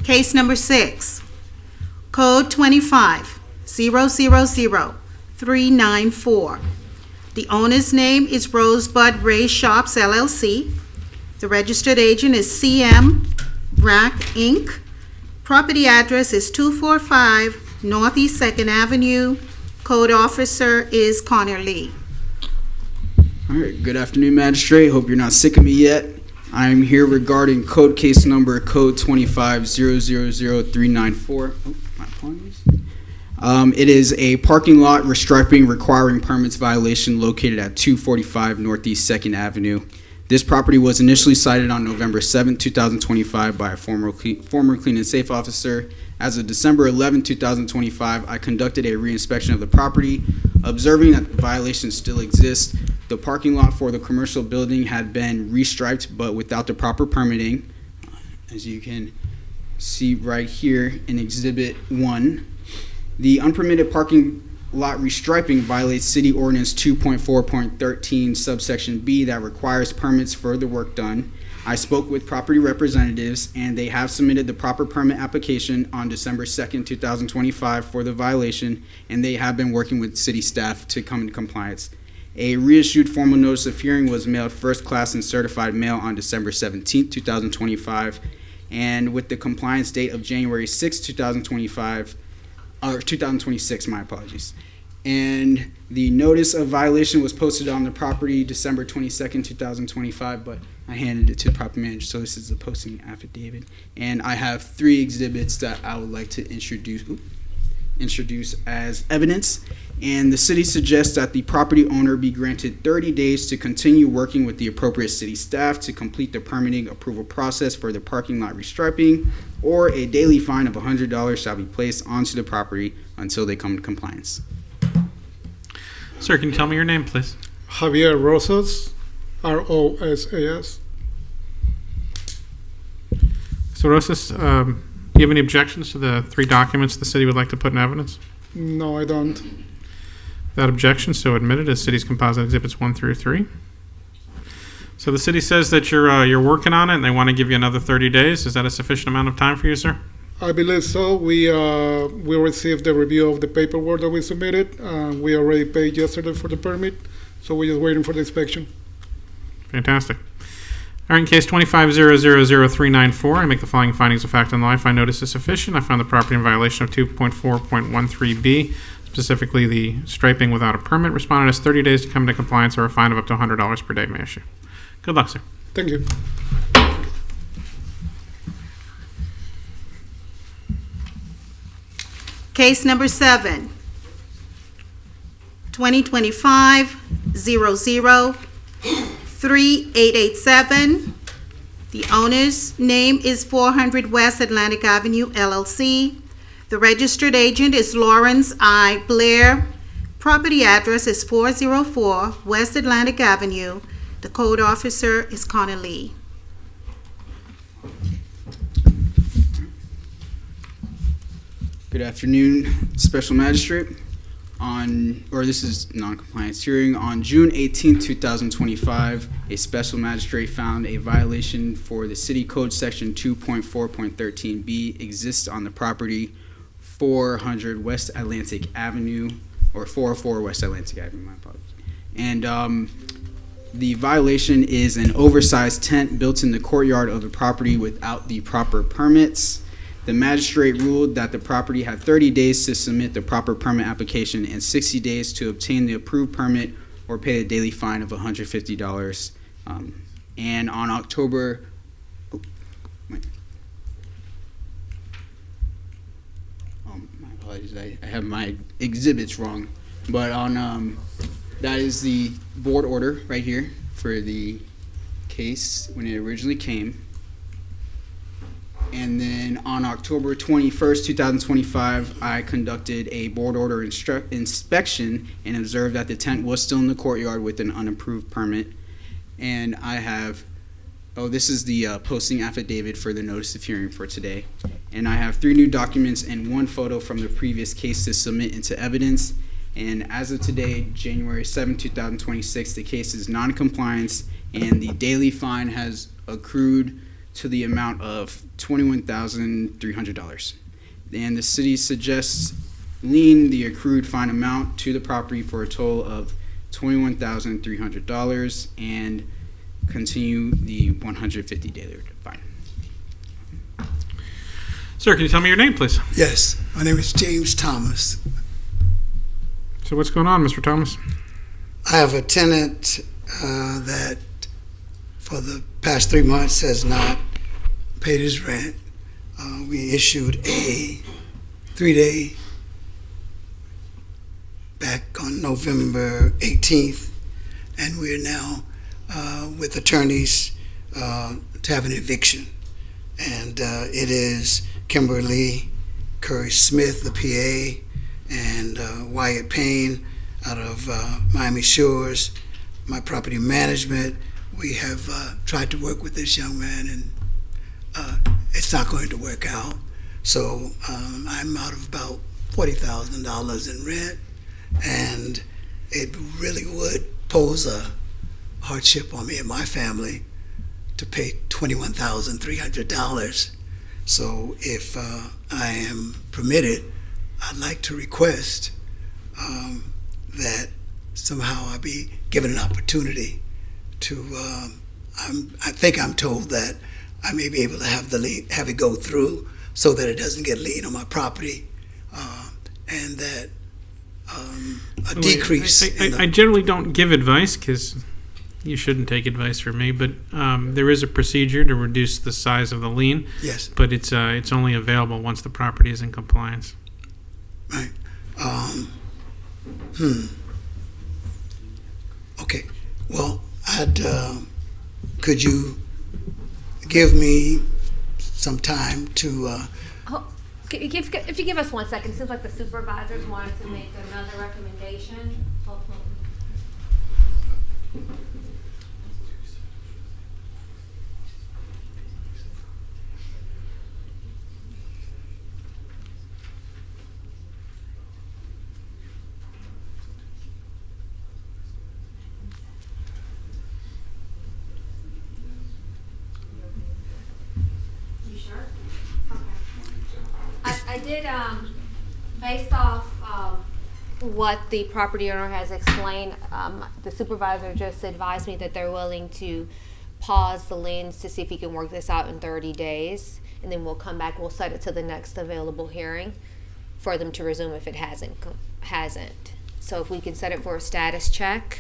Case number 6, Code 25-000-394. The owner's name is Rosebud Ray Shops, LLC. The registered agent is CM Rack, Inc. Property address is 245 Northeast 2nd Avenue. Code officer is Connor Lee. All right, good afternoon, Magistrate. Hope you're not sick of me yet. I'm here regarding code case number code 25-000-394. Oh, my apologies. It is a parking lot restriping requiring permits violation located at 245 Northeast 2nd Avenue. This property was initially cited on November 7, 2025 by a former clean and safe officer. As of December 11, 2025, I conducted a reinspection of the property. Observing that the violation still exists, the parking lot for the commercial building had been restriped but without the proper permitting. As you can see right here in Exhibit 1, the unpermitted parking lot restriping violates City Ordinance 2.4.13 subsection B that requires permits for the work done. I spoke with property representatives and they have submitted the proper permit application on December 2nd, 2025 for the violation, and they have been working with city staff to come into compliance. A reissued formal notice of hearing was mailed first class and certified mail on December 17th, 2025, and with the compliance date of January 6th, 2025, or 2026, my apologies. And the notice of violation was posted on the property December 22nd, 2025, but I handed it to the property manager, so this is the posting affidavit. And I have 3 exhibits that I would like to introduce as evidence. And the city suggests that the property owner be granted 30 days to continue working with the appropriate city staff to complete the permitting approval process for the parking lot restriping, or a daily fine of $100 shall be placed onto the property until they come to compliance. Sir, can you tell me your name, please? Javier Rosas, R-O-S-A-S. So, Rosas, do you have any objections to the 3 documents the city would like to put in evidence? No, I don't. That objection so admitted as city's composite exhibits 1 through 3. So the city says that you're working on it and they want to give you another 30 days. Is that a sufficient amount of time for you, sir? I believe so. We received the review of the paperwork that we submitted. We already paid yesterday for the permit, so we're just waiting for the inspection. Fantastic. All right, in case 25000394, I make the following findings of fact and law. I find notice is sufficient. I find the property in violation of 2.4.13b, specifically the striping without a permit. Respondent has 30 days to come into compliance or a fine of up to $100 per day may issue. Good luck, sir. Thank you. Case number 7, 2025-00-3887. The owner's name is 400 West Atlantic Avenue, LLC. The registered agent is Lawrence I. Blair. Property address is 404 West Atlantic Avenue. The code officer is Connor Lee. Good afternoon, Special Magistrate. This is non-compliance hearing. On June 18, 2025, a Special Magistrate found a violation for the City Code Section 2.4.13b exists on the property 400 West Atlantic Avenue, or 404 West Atlantic Avenue, my apologies. And the violation is an oversized tent built in the courtyard of the property without the proper permits. The magistrate ruled that the property had 30 days to submit the proper permit application and 60 days to obtain the approved permit or pay a daily fine of $150. And on October, my apologies, I have my exhibits wrong. But on that is the board order right here for the case when it originally came. And then on October 21st, 2025, I conducted a board order inspection and observed that the tent was still in the courtyard with an unapproved permit. And I have, this is the posting affidavit for the notice of hearing for today. And I have 3 new documents and 1 photo from the previous case to submit into evidence. And as of today, January 7, 2026, the case is non-compliance and the daily fine has accrued to the amount of $21,300. And the city suggests lien the accrued fine amount to the property for a total of $21,300 and continue the 150 daily fine. Sir, can you tell me your name, please? Yes, my name is James Thomas. So what's going on, Mr. Thomas? I have a tenant that for the past 3 months has not paid his rent. We issued a 3-day back on November 18th, and we're now with attorneys to have an eviction. And it is Kimberly Curry Smith, the PA, and Wyatt Payne out of Miami Shores, my property management. We have tried to work with this young man, and it's not going to work out. So I'm out of about $40,000 in rent, and it really would pose a hardship on me and my family to pay $21,300. So if I am permitted, I'd like to request that somehow I be given an opportunity to, I think I'm told that I may be able to have it go through so that it doesn't get lien on my property, and that a decrease. I generally don't give advice because you shouldn't take advice from me, but there is a procedure to reduce the size of the lien. Yes. But it's only available once the property is in compliance. Right. Okay. Well, could you give me some time to? If you give us 1 second, it seems like the supervisors wanted to make another recommendation. Hold on. I did, based off what the property owner has explained, the supervisor just advised me that they're willing to pause the liens to see if he can work this out in 30 days, and then we'll come back, we'll set it to the next available hearing for them to resume if it hasn't. So if we can set it for a status check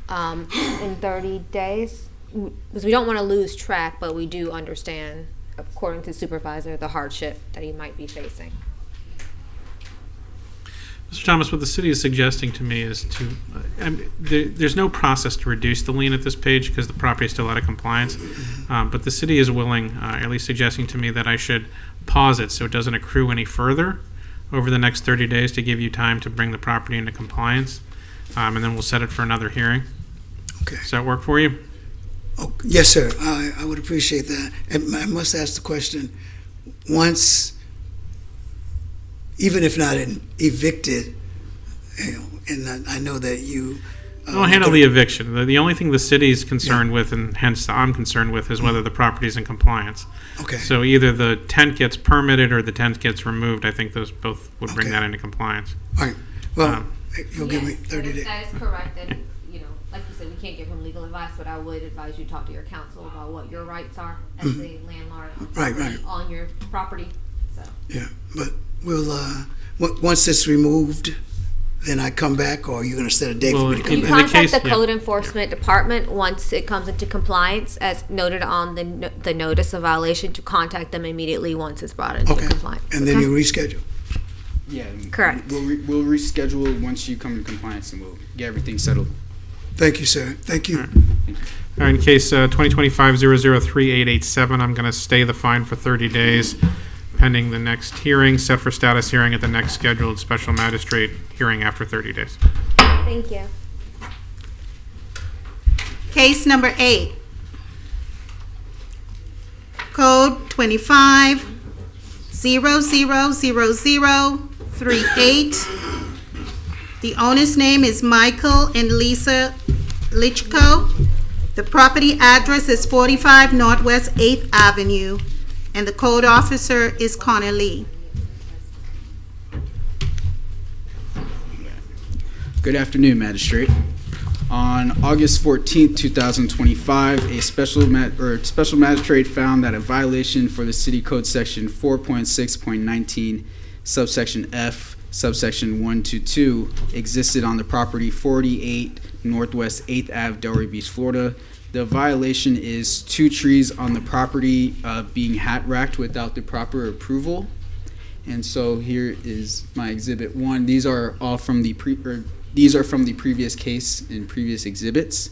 in 30 days, because we don't want to lose track, but we do understand, according to the supervisor, the hardship that he might be facing. Mr. Thomas, what the city is suggesting to me is there's no process to reduce the lien at this page because the property is still out of compliance. But the city is willing, at least suggesting to me, that I should pause it so it doesn't accrue any further over the next 30 days to give you time to bring the property into compliance. And then we'll set it for another hearing. Okay. Does that work for you? Oh, yes, sir. I would appreciate that. And I must ask the question, once, even if not evicted, and I know that you... We'll handle the eviction. The only thing the city's concerned with, and hence I'm concerned with, is whether the property's in compliance. Okay. So either the tent gets permitted or the tent gets removed. I think those both would bring that into compliance. All right. Well, you'll give me 30 days. That is correct. And, like you said, we can't give him legal advice, but I would advise you talk to your counsel about what your rights are as the landlord on your property. So. Yeah, but we'll, once it's removed, then I come back, or you're going to set a date for me to come You back? contact the code enforcement department once it comes into compliance, as noted on the notice of violation, to contact them immediately once it's brought into compliance. And then you reschedule? Yeah. Correct. We'll reschedule it once you come into compliance, and we'll get everything settled. Thank you, sir. Thank you. All right, in case 2025-003887, I'm going to stay the fine for 30 days pending the next hearing, set for status hearing at the next scheduled special magistrate hearing after 30 days. Thank you. Case number 8. Code 25-000038. The owner's name is Michael and Lisa Lichko. The property address is 45 Northwest 8th Avenue, and the code officer is Connor Lee. Good afternoon, Magistrate. On August 14th, 2025, a special magistrate found that a violation for the City Code Section 4.6.19, subsection F, subsection 122, existed on the property 48 Northwest 8th Ave, Delray Beach, Florida. The violation is 2 trees on the property being hat-racked without the proper approval. And so here is my Exhibit 1. These are all from the previous case and previous exhibits.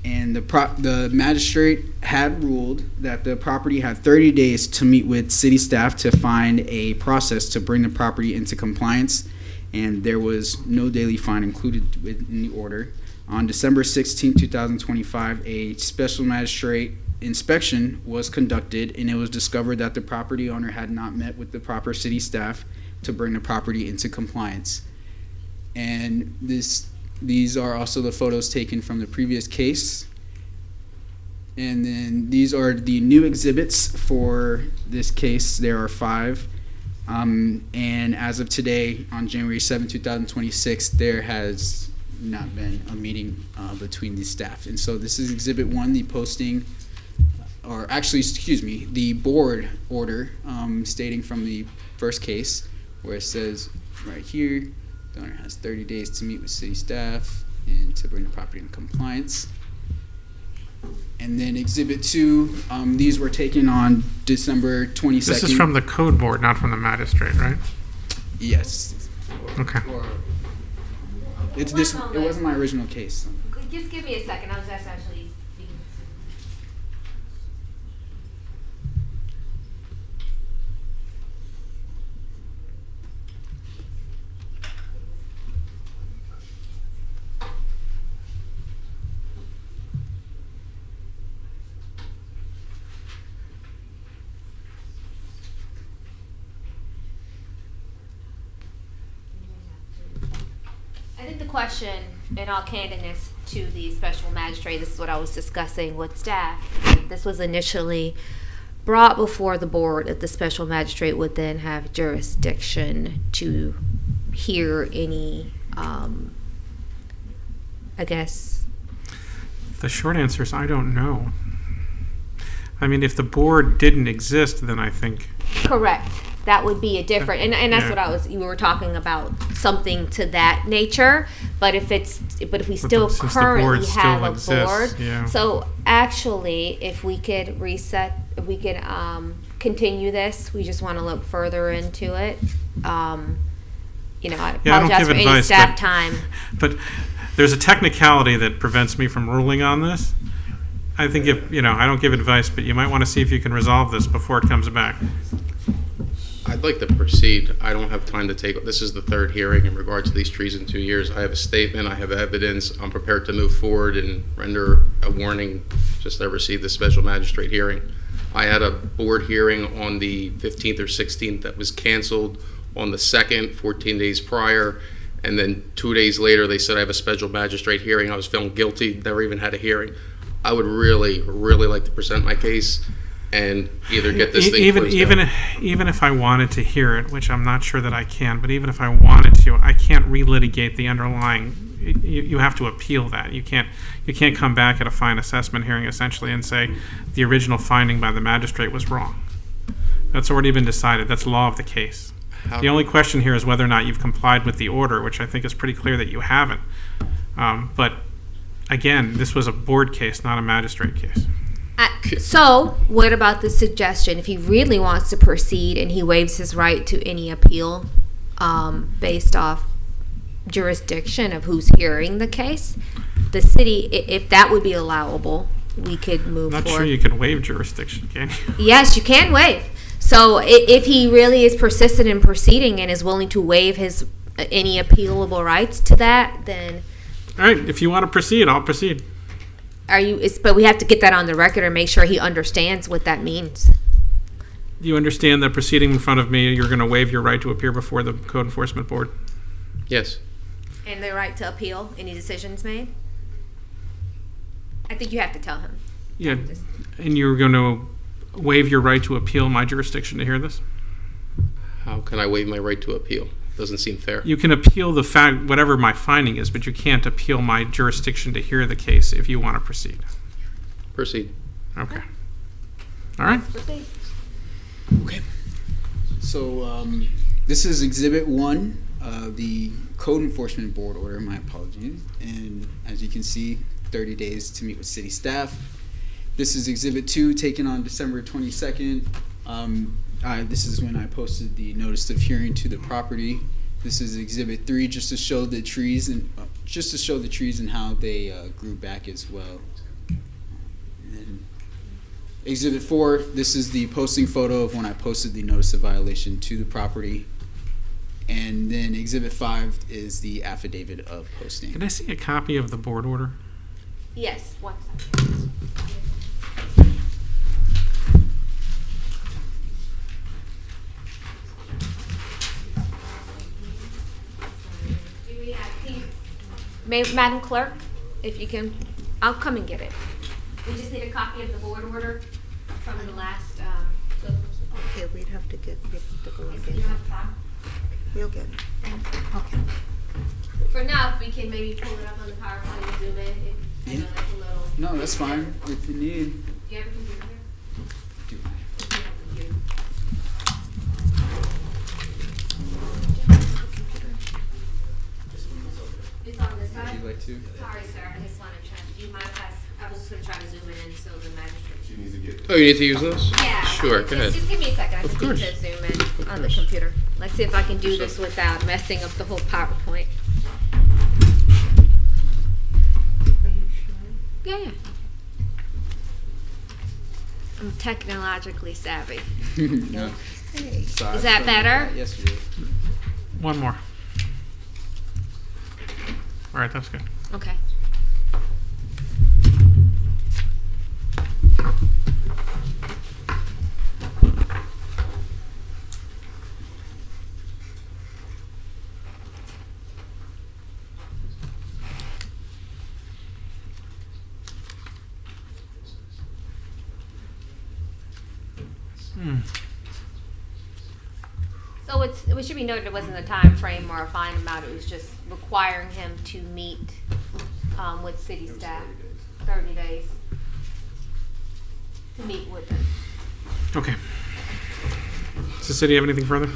And the magistrate had ruled that the property had 30 days to meet with city staff to find a process to bring the property into compliance, and there was no daily fine included in the order. On December 16, 2025, a special magistrate inspection was conducted, and it was discovered that the property owner had not met with the proper city staff to bring the property into compliance. And these are also the photos taken from the previous case. And then these are the new exhibits for this case. There are 5. And as of today, on January 7, 2026, there has not been a meeting between the staff. And so this is Exhibit 1, the posting, or actually, excuse me, the board order stating from the first case, where it says right here, the owner has 30 days to meet with city staff and to bring the property into compliance. And then Exhibit 2, these were taken on December 22nd. This is from the code board, not from the magistrate, right? Yes. Okay. It wasn't my original case. Just give me a second. I was just actually... I think the question, in all candidness, to the special magistrate, this is what I was discussing with staff. This was initially brought before the board, that the special magistrate would then have jurisdiction to hear any, I guess, The short answer is I don't know. I mean, if the board didn't exist, then I think, Correct. That would be a different, and that's Yeah. what you were talking about, something to that nature. But if we still since the currently board still have a exists, board, yeah. so actually, if we could continue this, we just want to look further into it. I Yeah, I don't apologize give for any advice, staff but- time. but there's a technicality that prevents me from ruling on this. I think if, I don't give advice, but you might want to see if you can resolve this before it comes back. I'd like to proceed. I don't have time to take, this is the third hearing in regards to these trees in 2 years. I have a statement, I have evidence, I'm prepared to move forward and render a warning, just I received a special magistrate hearing. I had a board hearing on the 15th or 16th that was canceled on the 2nd, 14 days prior, and then 2 days later, they said I have a special magistrate hearing. I was found guilty, never even had a hearing. I would really, really like to present my case and either get this thing closed down. Even if I wanted to hear it, which I'm not sure that I can, but even if I wanted to, I can't relitigate the underlying. You have to appeal that. You can't come back at a fine assessment hearing essentially and say the original finding by the magistrate was wrong. That's already been decided. That's law of the case. The only question here is whether or not you've complied with the order, which I think is pretty clear that you haven't. But again, this was a board case, not a magistrate case. So, what about the suggestion? If he really wants to proceed and he waives his right to any appeal based off jurisdiction of who's hearing the case, the city, if that would be allowable, we could move I'm not forward. sure you can waive jurisdiction, can you? Yes, you can waive. So, if he really is persistent in proceeding and is willing to waive his any appealable rights to that, then All right, if you want to proceed, I'll proceed. but we have to get that on the record and make sure he understands what that means. Do you understand that proceeding in front of me, you're going to waive your right to appear before the Code Enforcement Board? Yes. And the right to appeal any decisions made? I think you have to tell him. Yeah, and you're going to waive your right to appeal my jurisdiction to hear this? How can I waive my right to appeal? Doesn't seem fair. You can appeal the fact, whatever my finding is, but you can't appeal my jurisdiction to hear the case if you want to proceed. Proceed. Okay. All right. Okay. So this is Exhibit 1, the Code Enforcement Board order, my apologies. And as you can see, 30 days to meet with city staff. This is Exhibit 2, taken on December 22nd. This is when I posted the notice of hearing to the property. This is Exhibit 3, just to show the trees and how they grew back as well. And Exhibit 4, this is the posting photo of when I posted the notice of violation to the property. And then Exhibit 5 is the affidavit of posting. Can I see a copy of the board order? Yes, 1 second. Madam Clerk, if you can, I'll come and get it. We just need a copy of the board order from the last, Okay, we'd have to go and if get you it. have time. We'll get it. Okay. For now, if we can maybe pull it up on the PowerPoint and zoom in, I know that's a little. No, that's fine. If you need. Do you have a computer here? Do You have a computer. It's on this side? Would you like to? Sorry, sir, I just wanted to, do you mind if I was just gonna try to zoom in so the magistrate. Oh, you need to use this? Yeah. Sure, go ahead. Just give me a second, I just need course. to zoom in on the computer. Let's see if I can do this without messing up the whole PowerPoint. Yeah. I'm technologically savvy. No. Is that better? Yes, it is. One more. All right, that's good. Okay. So it should be noted it wasn't a time frame or a fine amount, it was just requiring him to meet with city staff. 30 days to meet with them. Okay. Does the city have anything further?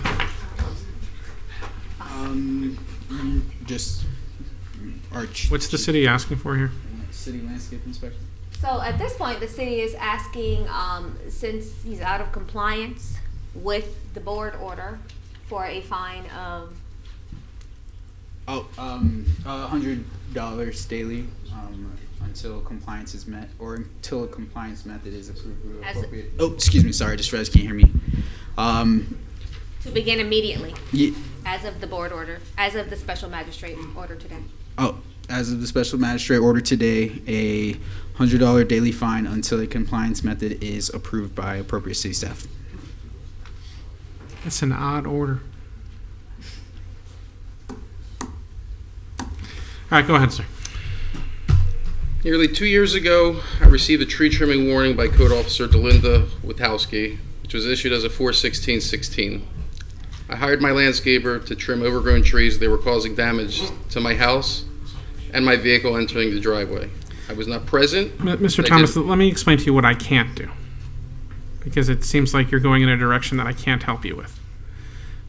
Just arch. What's the city asking for here? City landscape inspection. So at this point, the city is asking, since he's out of compliance with the board order, for a fine of, $100 daily, until compliance is met, or until a compliance method is approved or As- appropriate. Oh, excuse me, sorry, I just realized you can't hear me. to begin immediately, Ye- as of the board order, as of the special magistrate order today. As of the special magistrate order today, a $100 daily fine until a compliance method is approved by appropriate city staff. It's an odd order. All right, go ahead, sir. Nearly 2 years ago, I received a tree trimming warning by Code Officer Delinda Witowski, which was issued as a 4/16/16. I hired my landscaper to trim overgrown trees. They were causing damage to my house and my vehicle entering the driveway. I was not present. Mr. They Thomas, did- let me explain to you what I can't do, because it seems like you're going in a direction that I can't help you with.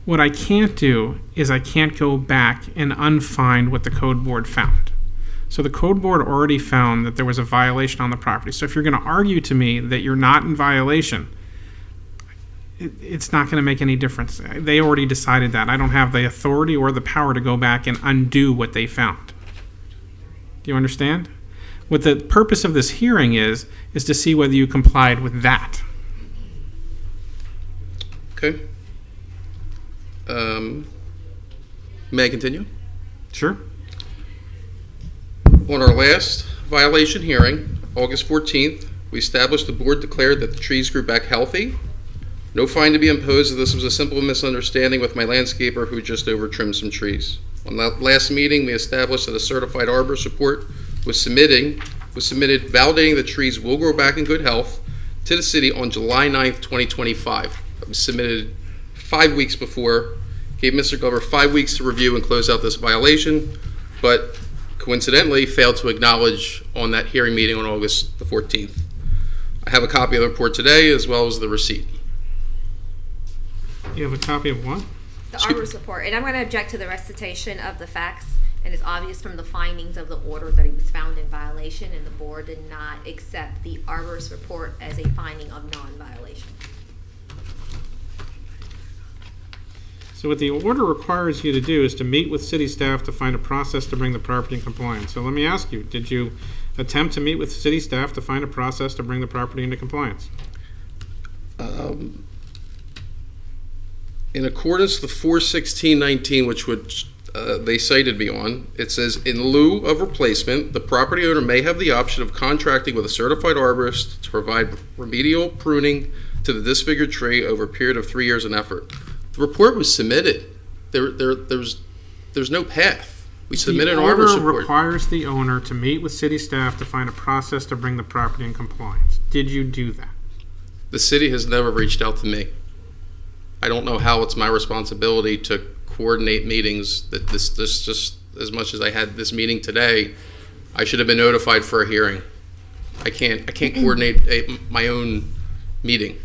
What I can't do is I can't go back and unfind what the code board found. So the code board already found that there was a violation on the property. So if you're going to argue to me that you're not in violation, it's not going to make any difference. They already decided that. I don't have the authority or the power to go back and undo what they found. Do you understand? What the purpose of this hearing is to see whether you complied with that. Okay. May I continue? Sure. On our last violation hearing, August 14th, we established the board declared that the trees grew back healthy. No fine to be imposed, as this was a simple misunderstanding with my landscaper who just over-trimmed some trees. On that last meeting, we established that a certified arborist report was submitted validating the trees will grow back in good health to the city on July 9th, 2025. It was submitted 5 weeks before, gave Mr. Glover 5 weeks to review and close out this violation, but coincidentally failed to acknowledge on that hearing meeting on August the 14th. I have a copy of the report today as well as the receipt. You have a copy of what? The arborist report, and I'm going to object to the recitation of the facts, and it's obvious from the findings of the order that he was found in violation, and the board did not accept the arborist report as a finding of non-violation. So what the order requires you to do is to meet with city staff to find a process to bring the property in compliance. So let me ask you, did you attempt to meet with city staff to find a process to bring the property into compliance? In accordance with 4/16/19, which they cited me on, it says, in lieu of replacement, the property owner may have the option of contracting with a certified arborist to provide remedial pruning to the disfigured tree over a period of 3 years and effort. The report was submitted. There's no path. We submitted an arborist The order report. requires the owner to meet with city staff to find a process to bring the property in compliance. Did you do that? The city has never reached out to me. I don't know how it's my responsibility to coordinate meetings. That this just as much as I had this meeting today, I should have been notified for a hearing. I can't coordinate my own meeting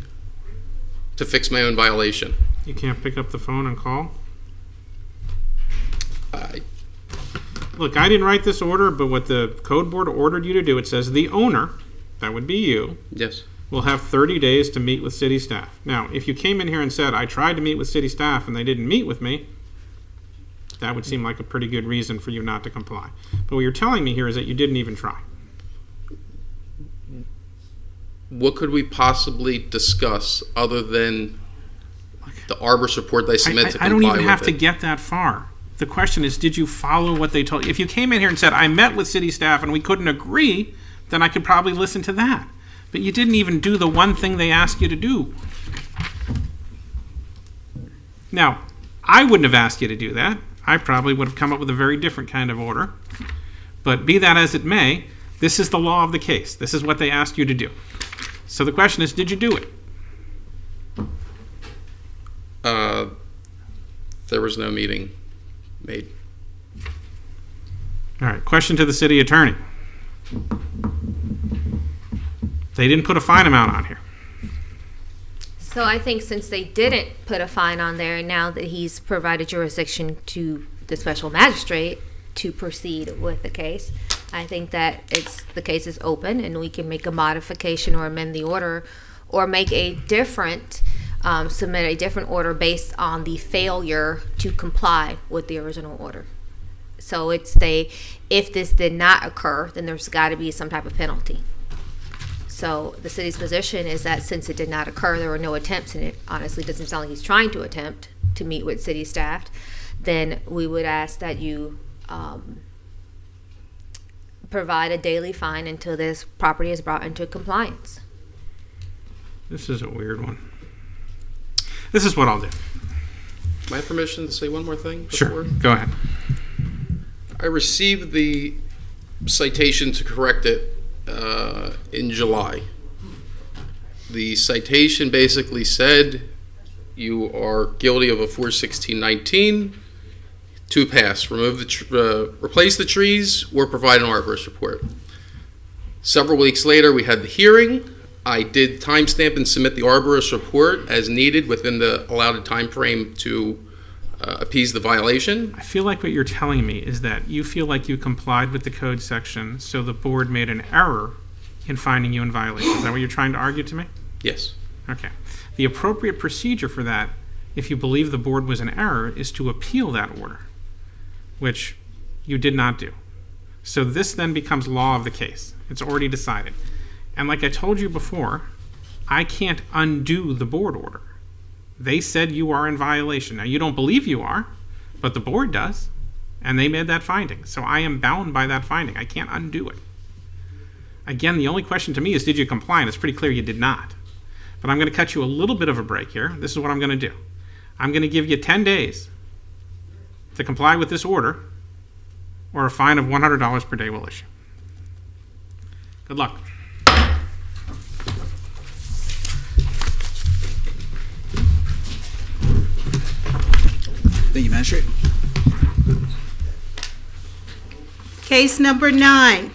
to fix my own violation. You can't pick up the phone and call? Look, I didn't write this order, but what the code board ordered you to do, it says the owner, that would be you, Yes. will have 30 days to meet with city staff. Now, if you came in here and said, I tried to meet with city staff and they didn't meet with me, that would seem like a pretty good reason for you not to comply. But what you're telling me here is that you didn't even try. What could we possibly discuss other than the arborist report they submit to comply I don't even have with to it? get that far. The question is, did you follow what they told you? If you came in here and said, I met with city staff and we couldn't agree, then I could probably listen to that. But you didn't even do the one thing they asked you to do. Now, I wouldn't have asked you to do that. I probably would have come up with a very different kind of order. But be that as it may, this is the law of the case. This is what they asked you to do. So the question is, did you do it? There was no meeting made. All right, question to the city attorney. They didn't put a fine amount on here. So I think since they didn't put a fine on there, now that he's provided jurisdiction to the special magistrate to proceed with the case, I think that the case is open and we can make a modification or amend the order or make a different, submit a different order based on the failure to comply with the original order. So if this did not occur, then there's got to be some type of penalty. So the city's position is that since it did not occur, there were no attempts, and it honestly doesn't sound like he's trying to attempt to meet with city staff, then we would ask that you provide a daily fine until this property is brought into compliance. This is a weird one. This is what I'll do. I have permission to say one more thing? Sure, go ahead. I received the citation to correct it in July. The citation basically said you are guilty of a 41619 to pass. Replace the trees or provide an arborist report. Several weeks later, we had the hearing. I did timestamp and submit the arborist report as needed within the allotted time frame to appease the violation. I feel like what you're telling me is that you feel like you complied with the code section, so the board made an error in finding you in violation. Is that what you're trying to argue to me? Yes. Okay. The appropriate procedure for that, if you believe the board was in error, is to appeal that order, which you did not do. So this then becomes law of the case. It's already decided. And like I told you before, I can't undo the board order. They said you are in violation. Now, you don't believe you are, but the board does, and they made that finding. So I am bound by that finding. I can't undo it. Again, the only question to me is, did you comply? And it's pretty clear you did not. But I'm going to cut you a little bit of a break here. This is what I'm going to do. I'm going to give you 10 days to comply with this order, or a fine of $100 per day will issue. Good luck. Thank you, Magistrate. Case number 9,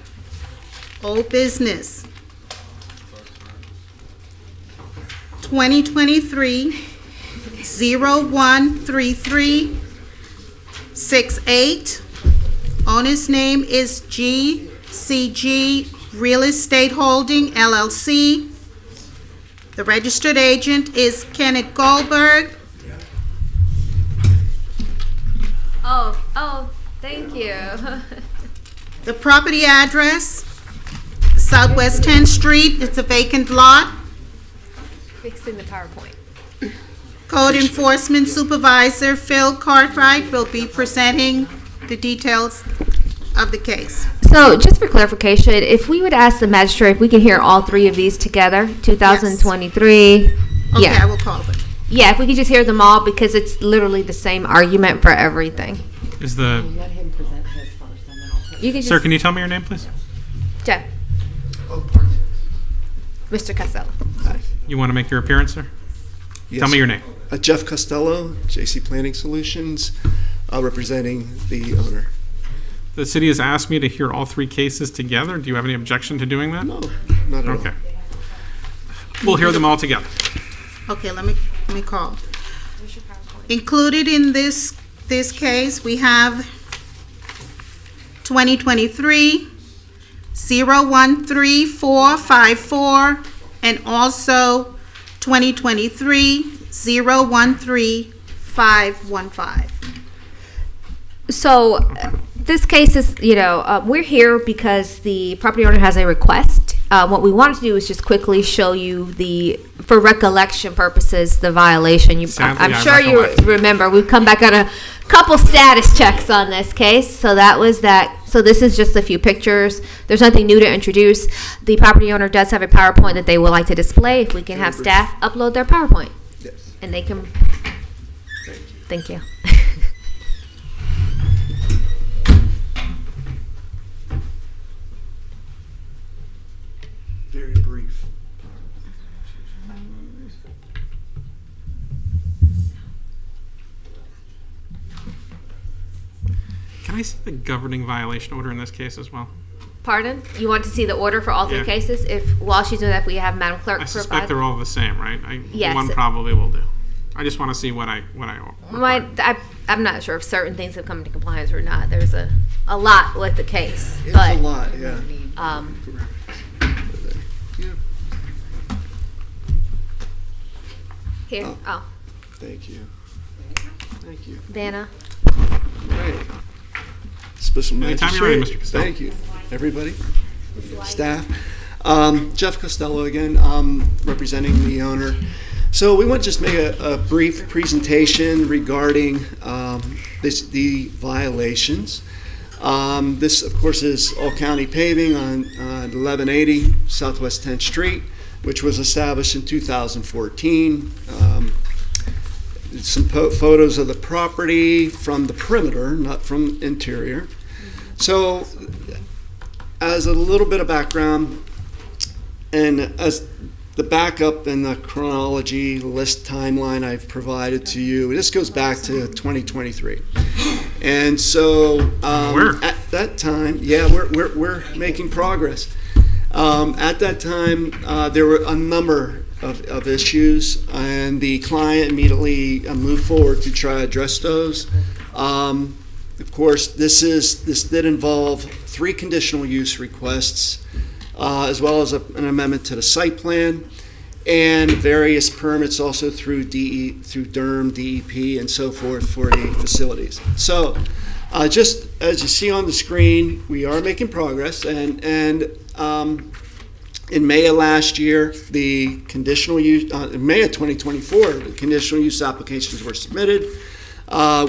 old business. 2023-013368. Owner's name is GCG Real Estate Holding, LLC. The registered agent is Kenneth Goldberg. Oh, thank you. The property address, Southwest 10th Street. It's a vacant lot. Fixing the PowerPoint. Code Enforcement Supervisor Phil Cartwright will be presenting the details of the case. So, just for clarification, if we would ask the magistrate if we can hear all three of these together, 2023. Okay, Yeah. I will call them. Yeah, if we could just hear them all, because it's literally the same argument for everything. Is the Let him present his first, and then I'll present. You can just, sir? Can you tell me your name, please? Jeff. Mr. Costello. You want to make your appearance, sir? Tell me your name. Jeff Costello, JC Planning Solutions, representing the owner. The city has asked me to hear all three cases together. Do you have any objection to doing that? No, not at all. Okay. We'll hear them all together. Okay, let me call. Included in this case, we have 2023-013454 and also 2023-013515. So, this case is, we're here because the property owner has a request. What we wanted to do is just quickly show you for recollection purposes, the violation. Sadly, I'm I sure you recollect. remember, we've come back on a couple status checks on this case. So that was that. So this is just a few pictures. There's nothing new to introduce. The property owner does have a PowerPoint that they would like to display. If we can have staff upload their PowerPoint. Yes. And they can. Thank you. Very brief. Can I see the governing violation order in this case as well? Pardon? You want to see the order for all three Yeah. cases? If while she's doing that, we have Madam Clerk I suspect provide. they're all the same, right? Yes. One probably will do. I just want to see what I I'm not sure if certain things have come into compliance or not. There's a lot with the case, It's but a lot, yeah. Here. Oh, Thank you. Thank you. Vanna. Right. Special Anytime Magistrate. you're ready, Mr. Costello. Thank you, everybody, staff. Jeff Costello again, representing the owner. So we want to just make a brief presentation regarding the violations. This, of course, is All County Paving on 1180 Southwest 10th Street, which was established in 2014. Some photos of the property from the perimeter, not from interior. So, as a little bit of background, and as the backup and the chronology list timeline I've provided to you, this goes back to 2023. And so, at that time, yeah, we're making progress. At that time, there were a number of issues, and the client immediately moved forward to try to address those. Of course, this did involve 3 conditional use requests, as well as an amendment to the site plan, and various permits also through DERM, DEP, and so forth for the facilities. So, just as you see on the screen, we are making progress, and in May of last year, the conditional use, in May of 2024, the conditional use applications were submitted.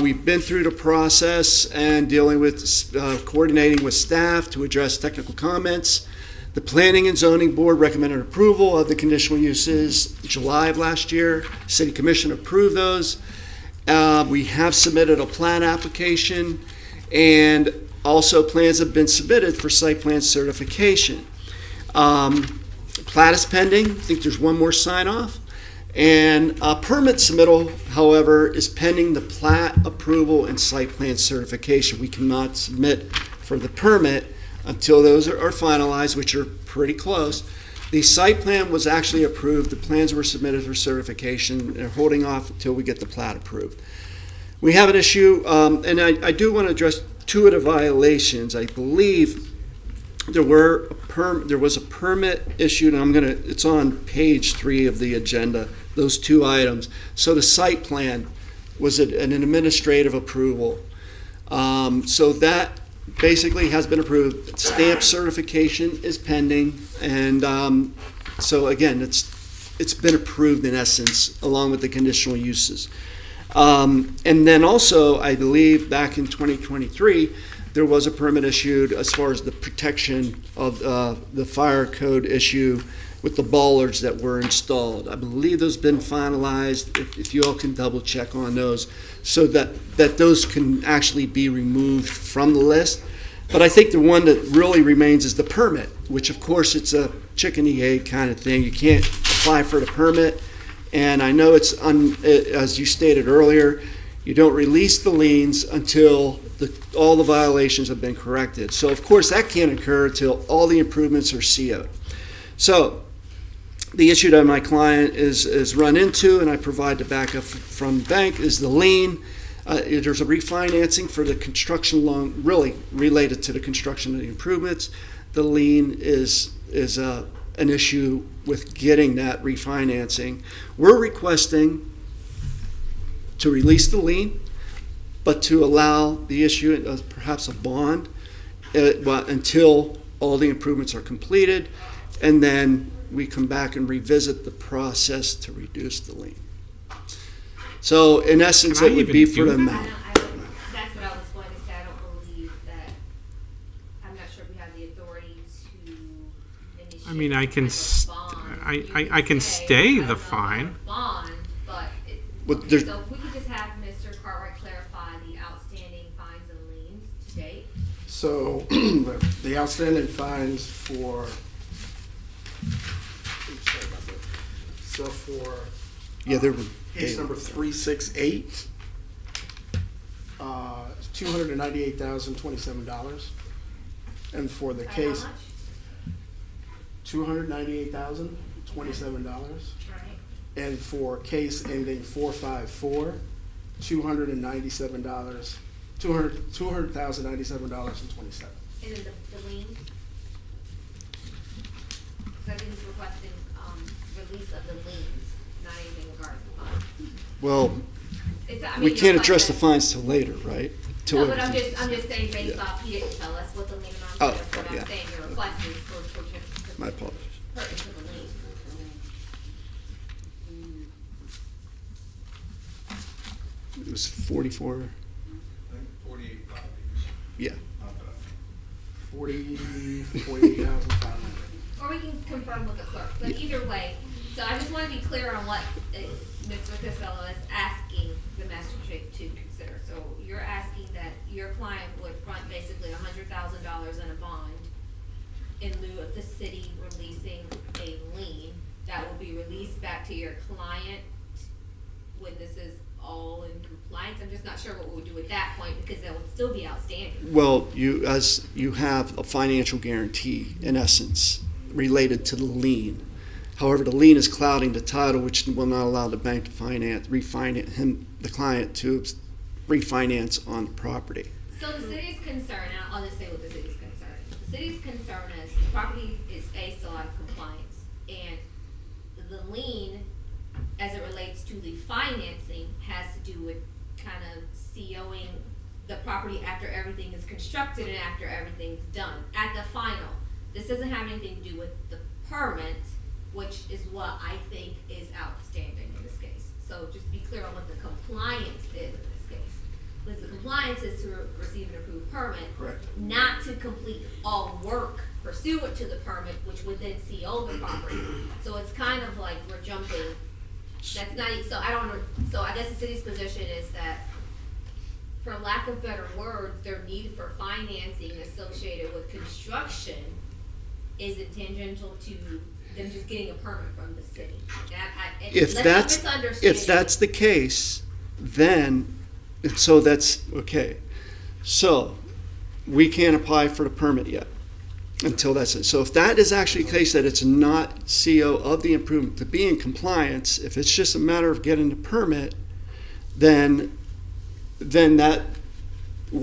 We've been through the process and dealing with, coordinating with staff to address technical comments. The Planning and Zoning Board recommended approval of the conditional uses July of last year. City Commission approved those. We have submitted a plan application, and also plans have been submitted for site plan certification. Plat is pending. I think there's one more sign off. And permit submittal, however, is pending the plat approval and site plan certification. We cannot submit for the permit until those are finalized, which are pretty close. The site plan was actually approved. The plans were submitted for certification. They're holding off until we get the plat approved. We have an issue, and I do want to address 2 of the violations. I believe there was a permit issued, and it's on page 3 of the agenda, those 2 items. So the site plan was an administrative approval. So that basically has been approved. Stamp certification is pending, and so again, it's been approved in essence, along with the conditional uses. And then also, I believe back in 2023, there was a permit issued as far as the protection of the fire code issue with the bollards that were installed. I believe those have been finalized, if you all can double check on those, so that those can actually be removed from the list. But I think the one that really remains is the permit, which of course it's a chicken and egg kind of thing. You can't apply for the permit, and I know it's, as you stated earlier, you don't release the liens until all the violations have been corrected. So of course that can't occur until all the improvements are CO'd. So the issue that my client is run into, and I provide the backup from the bank, is the lien. There's a refinancing for the construction loan, really related to the construction of the improvements. The lien is an issue with getting that refinancing. We're requesting to release the lien, but to allow the issue of perhaps a bond until all the improvements are completed, and then we come back and revisit the process to reduce the lien. So in essence, it would be for the amount. That's what I was going to say. I don't believe that, I'm not sure if we have the authority to initiate. I mean, I can I can stay the fine. Bond, but But so if we could just have Mr. Cartwright clarify the outstanding fines and liens to date. So the outstanding fines for, Yeah, there were case number 368, $298,027. And for the By how case, much? $298,027. Right. And for case ending 454, $297, $200,097.27. And then the lien? Because I think he's requesting, release of the liens, not anything regarding the fine. Well, It's, I we mean, can't your address the question- fines till later, right? Till No, but I'm everything- just saying based off, he didn't tell us what the lien amount Oh, is, that's what yeah. I'm saying, your request is for My apologies. purchase of the lien. It was 44. 48 properties. Yeah. 48,500. Or we can confirm with the clerk, but either way, so I just wanna be clear on what Mr. Casella is asking the magistrate to consider. So you're asking that your client would front basically $100,000 in a bond in lieu of the city releasing a lien that will be released back to your client when this is all in compliance. I'm just not sure what we would do at that point because that would still be outstanding. Well, you have a financial guarantee, in essence, related to the lien. However, the lien is clouding the title, which will not allow the bank to refinance the client to refinance on the property. So the city's concern, and I'll just say what the city's concern is. The city's concern is the property is based on compliance, and the lien, as it relates to the financing, has to do with kind of COing the property after everything is constructed and after everything's done, at the final. This doesn't have anything to do with the permit, which is what I think is outstanding in this case. So just be clear on what the compliance is in this case. Because the compliance is to receive an approved permit. Correct. Not to complete all work pursuant to the permit, which would then CO the property. So it's kind of like we're jumping, that's not, so I don't, so I guess the city's position is that, for lack of better words, their need for financing associated with construction is tangential to them just getting a permit from the city. If that's the case, then, so that's, okay. So, we can't apply for the permit yet until that's it. So if that is actually the case, that it's not CO of the improvement to be in compliance, if it's just a matter of getting the permit, then that,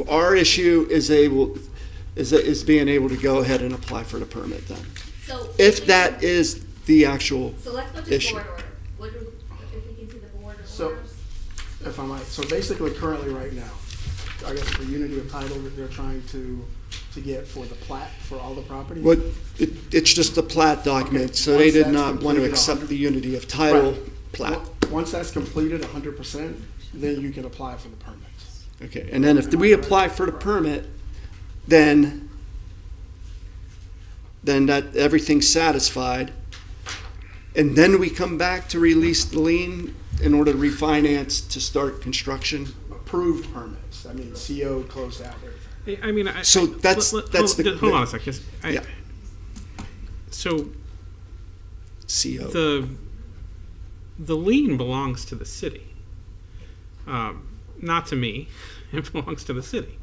our issue is being able to go ahead and apply for the permit then. So If that is the actual So let's go to the issue. board order. What do, if we can see the board So- orders? If I might, so basically currently right now, I guess the unity of title that they're trying to get for the plat for all the properties? What, it's just a plat document, Okay. so they Once did that's not want to completed, accept the unity of title Right. plat. Once that's completed 100%, then you can apply for the permits. Okay, and then if we apply for the permit, then that, everything's satisfied. And then we come back to release the lien in order to refinance to start construction. Approved permits, I mean, CO closed out everything. I mean, So that's hold on a second. Yeah. So CO. the lien belongs to the city, not to me. It belongs to the city.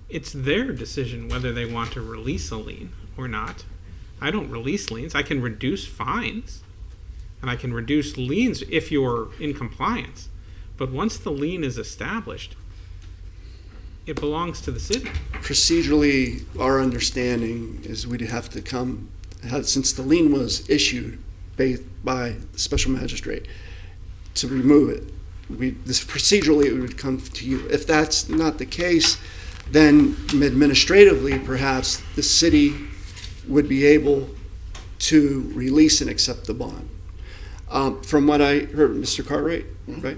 It's their decision whether they want to release a lien or not. I don't release liens. I can reduce fines, and I can reduce liens if you're in compliance. But once the lien is established, it belongs to the city. Procedurally, our understanding is we'd have to since the lien was issued by the special magistrate, to remove it. Procedurally, it would come to you. If that's not the case, then administratively, perhaps, the city would be able to release and accept the bond. From what I heard, Mr. Cartwright, right?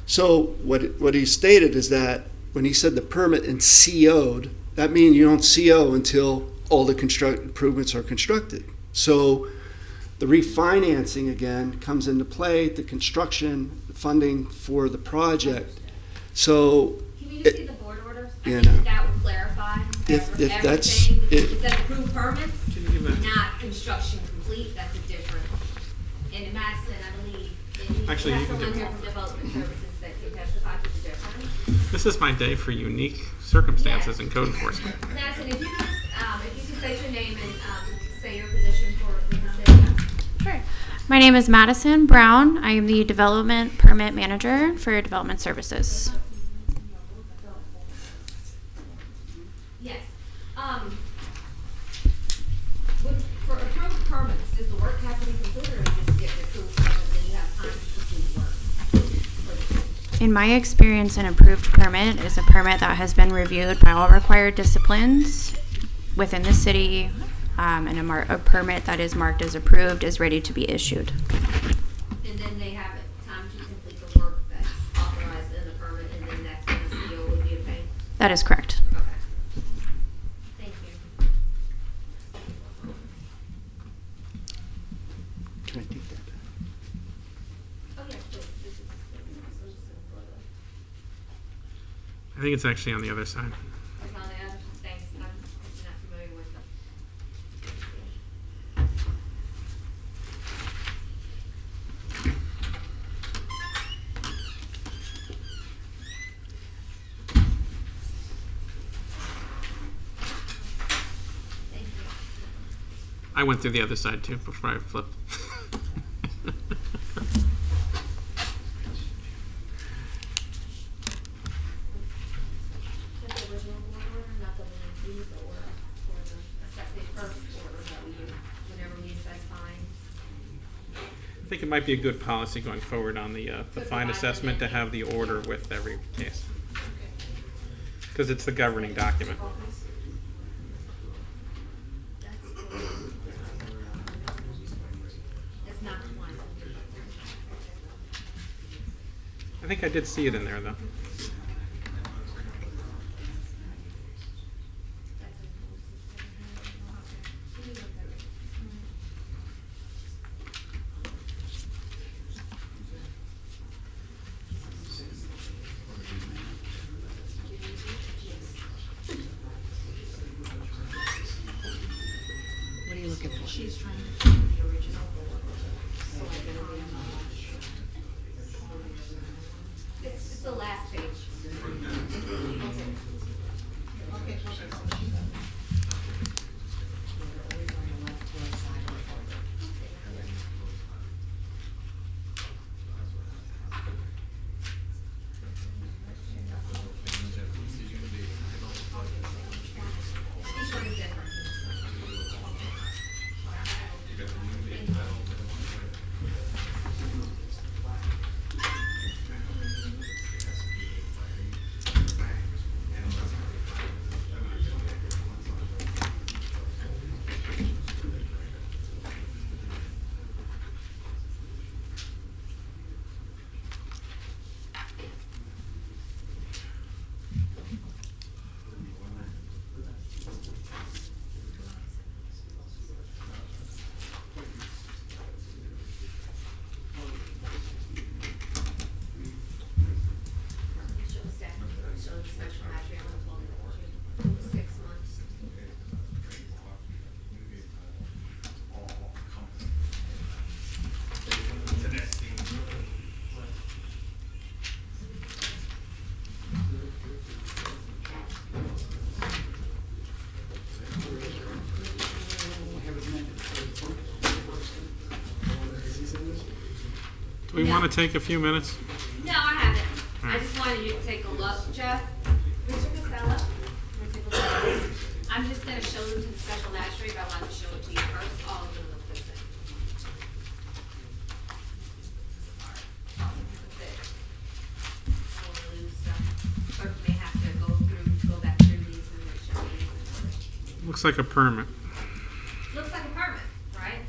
So what he stated is that when he said the permit and CO'd, that means you don't CO until all the improvements are constructed. So the refinancing again comes into play, the construction funding for the project. So Can we just see the board orders? I Yeah, think no. that would clarify If that's- everything. if- It says approved permits, Can you give that? not construction complete, that's a different. And in Madison, I believe, and we Actually, have you can someone do here it. from Development Services that can testify to the difference. This is my day for unique circumstances in code enforcement. Madison, if you could state your name and say your position for the city. Sure. My name is Madison Brown. I am the Development Permit Manager for Development Services. Yes. For approved permits, does the work have to be completed, or you just get the approved permit and then you have time to complete work? In my experience, an approved permit is a permit that has been reviewed by all required disciplines within the city, and a permit that is marked as approved is ready to be issued. And then they have time to complete the work that's authorized in the permit, and then that's when the CO would be paid? That is correct. Okay. Thank you. Can I take that? Oh, yes, please. This is I think it's actually on the other side. It's on the other, thanks, I'm not familiar with them. Thank you. I went through the other side too before I flipped. Not the original board order, not the one we use, or the first order that we use whenever we assess fines. I think it might be a good policy going forward on the fine assessment to have the order with every case. Because it's the governing document. It's not compliant. I think I did see it in there though. What are you looking for? She's trying to find the original board order, so I better be on the. It's the last page. Okay. Each one is different. Show the staff, show the special match, on the 6 months. Do we want to take a few minutes? No, I haven't. I just wanted you to take a look, Jeff. Mr. Costello, take a look. I'm just gonna show them to the special magistrate, but I wanted to show it to you first. All of them look the same. That's it. I don't wanna lose stuff, or may have to go back through these and make sure these. Looks like a permit. Looks like a permit, right?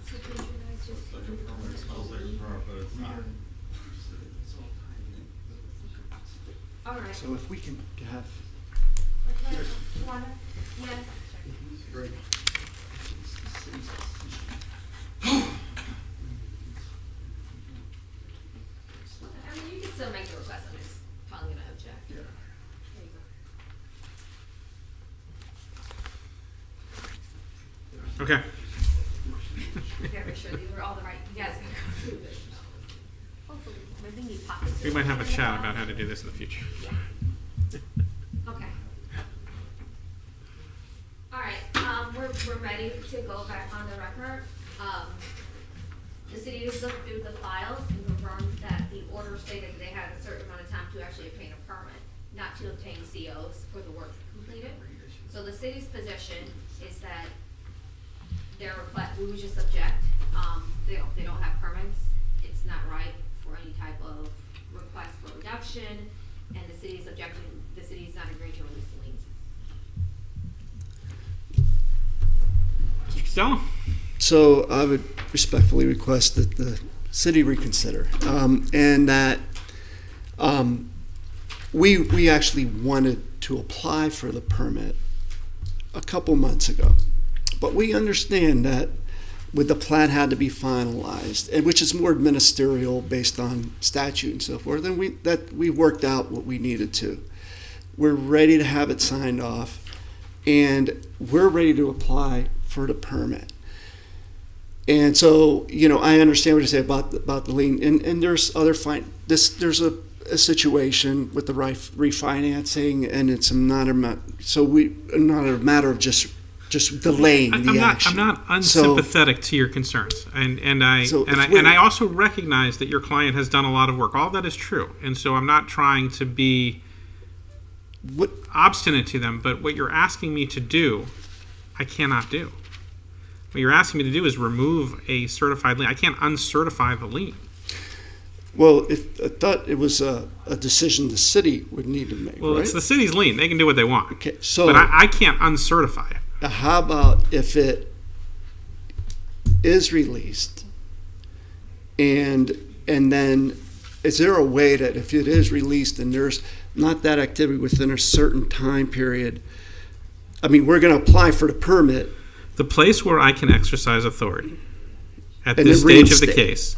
So could you guys just? All right. So if we can have. Okay, you wanna? Yeah. Great. I mean, you can still make the request, I'm just probably gonna object. Yeah. There you go. Okay. You gotta make sure these are all the right, you guys gotta go through this. Hopefully. We might have a chat about how to do this in the future. Okay. All right, we're ready to go back on the record. The city has looked through the files and confirmed that the order stated they had a certain amount of time to actually obtain a permit, not to obtain COs for the work completed. So the city's position is that their request, we would just object. They don't have permits. It's not right for any type of request for reduction, and the city's objecting, the city's not agreeing to release the liens. Mr. Costello? So I would respectfully request that the city reconsider, and that we actually wanted to apply for the permit a couple months ago, but we understand that with the plat had to be finalized, and which is more ministerial based on statute and so forth, and we worked out what we needed to. We're ready to have it signed off, and we're ready to apply for the permit. And so, I understand what you say about the lien, and there's other there's a situation with the refinancing, and it's not a matter of just delaying the action. I'm not unsympathetic to your concerns, and I also recognize that your client has done a lot of work. All that is true, and so I'm not trying to be obstinate to them. But what you're asking me to do, I cannot do. What you're asking me to do is remove a certified lien. I can't uncertify the lien. Well, I thought it was a decision the city would need to make. Well, right? It's the city's lien. They can do what they want. Okay, so but I can't uncertify it. How about if it is released, and then is there a way that if it is released and there's not that activity within a certain time period, I mean, we're going to apply for the permit. The place where I can exercise authority at this stage of the case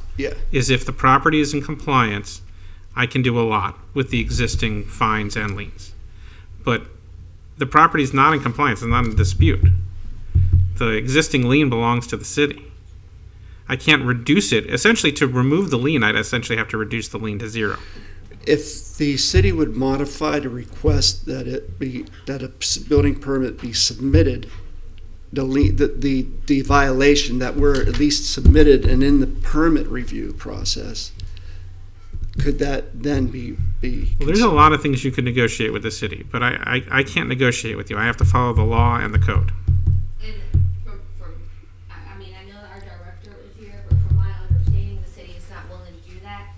is if the property is in compliance, I can do a lot with the existing fines and liens. But the property is not in compliance, it's not in dispute. The existing lien belongs to the city. I can't reduce it. Essentially, to remove the lien, I'd essentially have to reduce the lien to zero. If the city would modify the request that a building permit be submitted, the violation that were at least submitted and in the permit review process, could that then be well, there's a lot of things you could negotiate with the city, but I can't negotiate with you. I have to follow the law and the code. I mean, I know that our director is here, but from my understanding, the city is not willing to do that.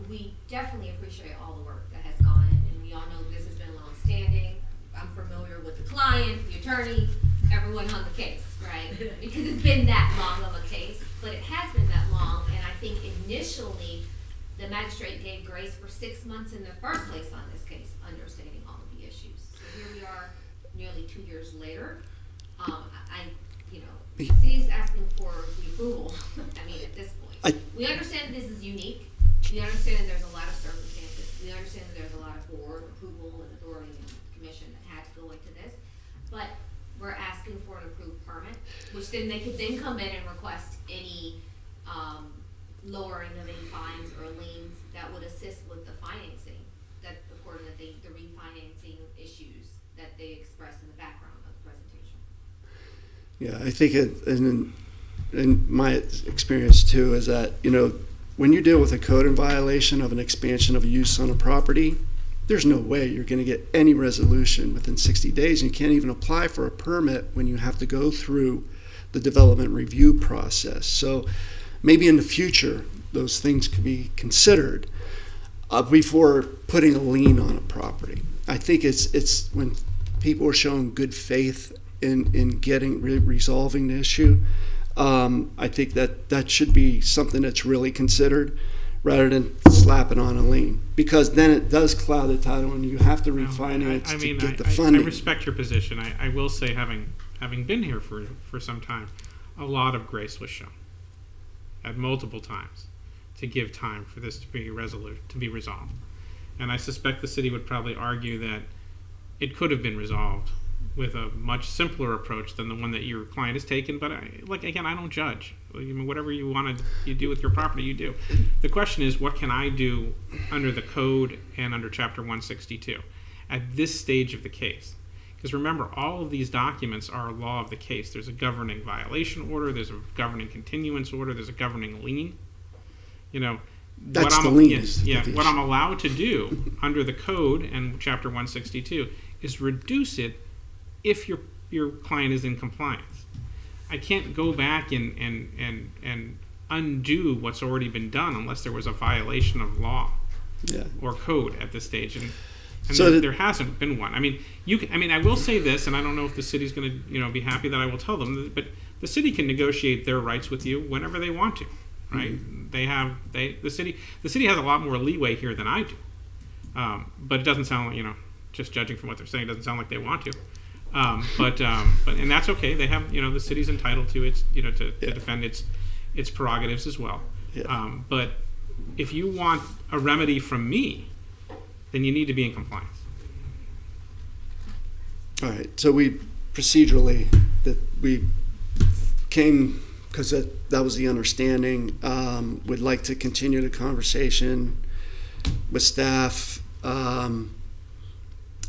We definitely appreciate all the work that has gone in, and we all know this has been long-standing. I'm familiar with the client, the attorney, everyone on the case, right? Because it's been that long of a case, but it has been that long, and I think initially the magistrate gave grace for 6 months in the first place on this case, understanding all of the issues. So here we are, nearly 2 years later. The city's asking for the approval. I mean, at this point, we understand that this is unique. We understand that there's a lot of circumstances. We understand that there's a lot of board approval and authority and commission that had to go into this, but we're asking for an approved permit, which then they could then come in and request any lowering of any fines or liens that would assist with the financing, that according to the refinancing issues that they express in the background of the presentation. Yeah, I think in my experience too is that, when you deal with a code in violation of an expansion of use on a property, there's no way you're going to get any resolution within 60 days. You can't even apply for a permit when you have to go through the development review process. So maybe in the future, those things could be considered before putting a lien on a property. I think it's when people are showing good faith in resolving the issue. I think that should be something that's really considered, rather than slapping on a lien, because then it does cloud the title and you have to refinance to get the funding. I respect your position. I will say, having been here for some time, a lot of grace was shown at multiple times to give time for this to be resolved. And I suspect the city would probably argue that it could have been resolved with a much simpler approach than the one that your client has taken. But again, I don't judge. I mean, whatever you want to you do with your property, you do. The question is, what can I do under the code and under Chapter 162 at this stage of the case? Because remember, all of these documents are a law of the case. There's a governing violation order, there's a governing continuance order, there's a governing lien. You know, That's the lien. What I'm allowed to do under the code and Chapter 162 is reduce it if your client is in compliance. I can't go back and undo what's already been done unless there was a violation of law or code at this stage. And So there hasn't been one. I mean, I will say this, and I don't know if the city's going to be happy that I will tell them, but the city can negotiate their rights with you whenever they want to, right? The city has a lot more leeway here than I do, but it doesn't sound like, just judging from what they're saying, it doesn't sound like they want to. But and that's okay. They have, the city's entitled to its, to defend its prerogatives as well. But if you want a remedy from me, then you need to be in compliance. All right, so we procedurally, that we came, because that was the understanding, would like to continue the conversation with staff, and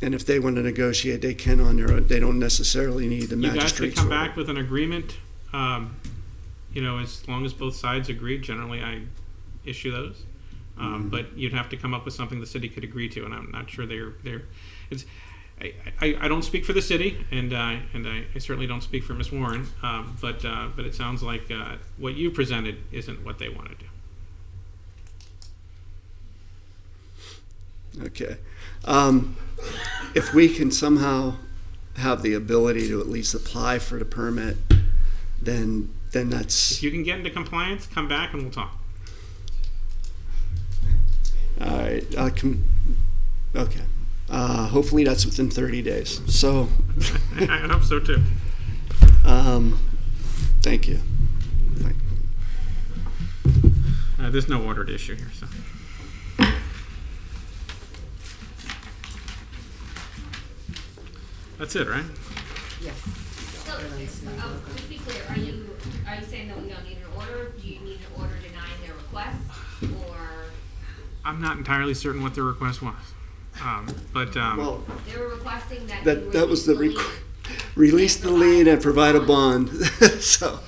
if they want to negotiate, they can on their own. They don't necessarily need the magistrate's You guys could come order. back with an agreement, as long as both sides agree. Generally, I issue those. But you'd have to come up with something the city could agree to, and I'm not sure I don't speak for the city, and I certainly don't speak for Ms. Warren, but it sounds like what you presented isn't what they want to do. Okay. If we can somehow have the ability to at least apply for the permit, then that's... If you can get into compliance, come back and we'll talk. All right. Okay. Hopefully that's within 30 days. So. I hope so too. Thank you. There's no ordered issue here, so. That's it, right? Yes. So, just be clear, are you saying that we don't need an order? Do you need an order denying their request, or? I'm not entirely certain what their request was, but well, they were requesting that that was the release the lien and provide a bond. So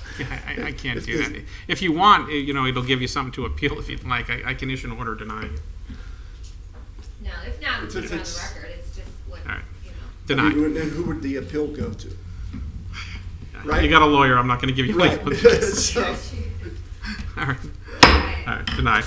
I can't do that. If you want, it'll give you something to appeal if you'd like. I can issue an order denying it. No, if not, we put it on the record. It's just what, All right. denied. Denied. And who would the appeal go to? Right? You got a lawyer. I'm not going to give you right. legal advice. So. All right. Denied.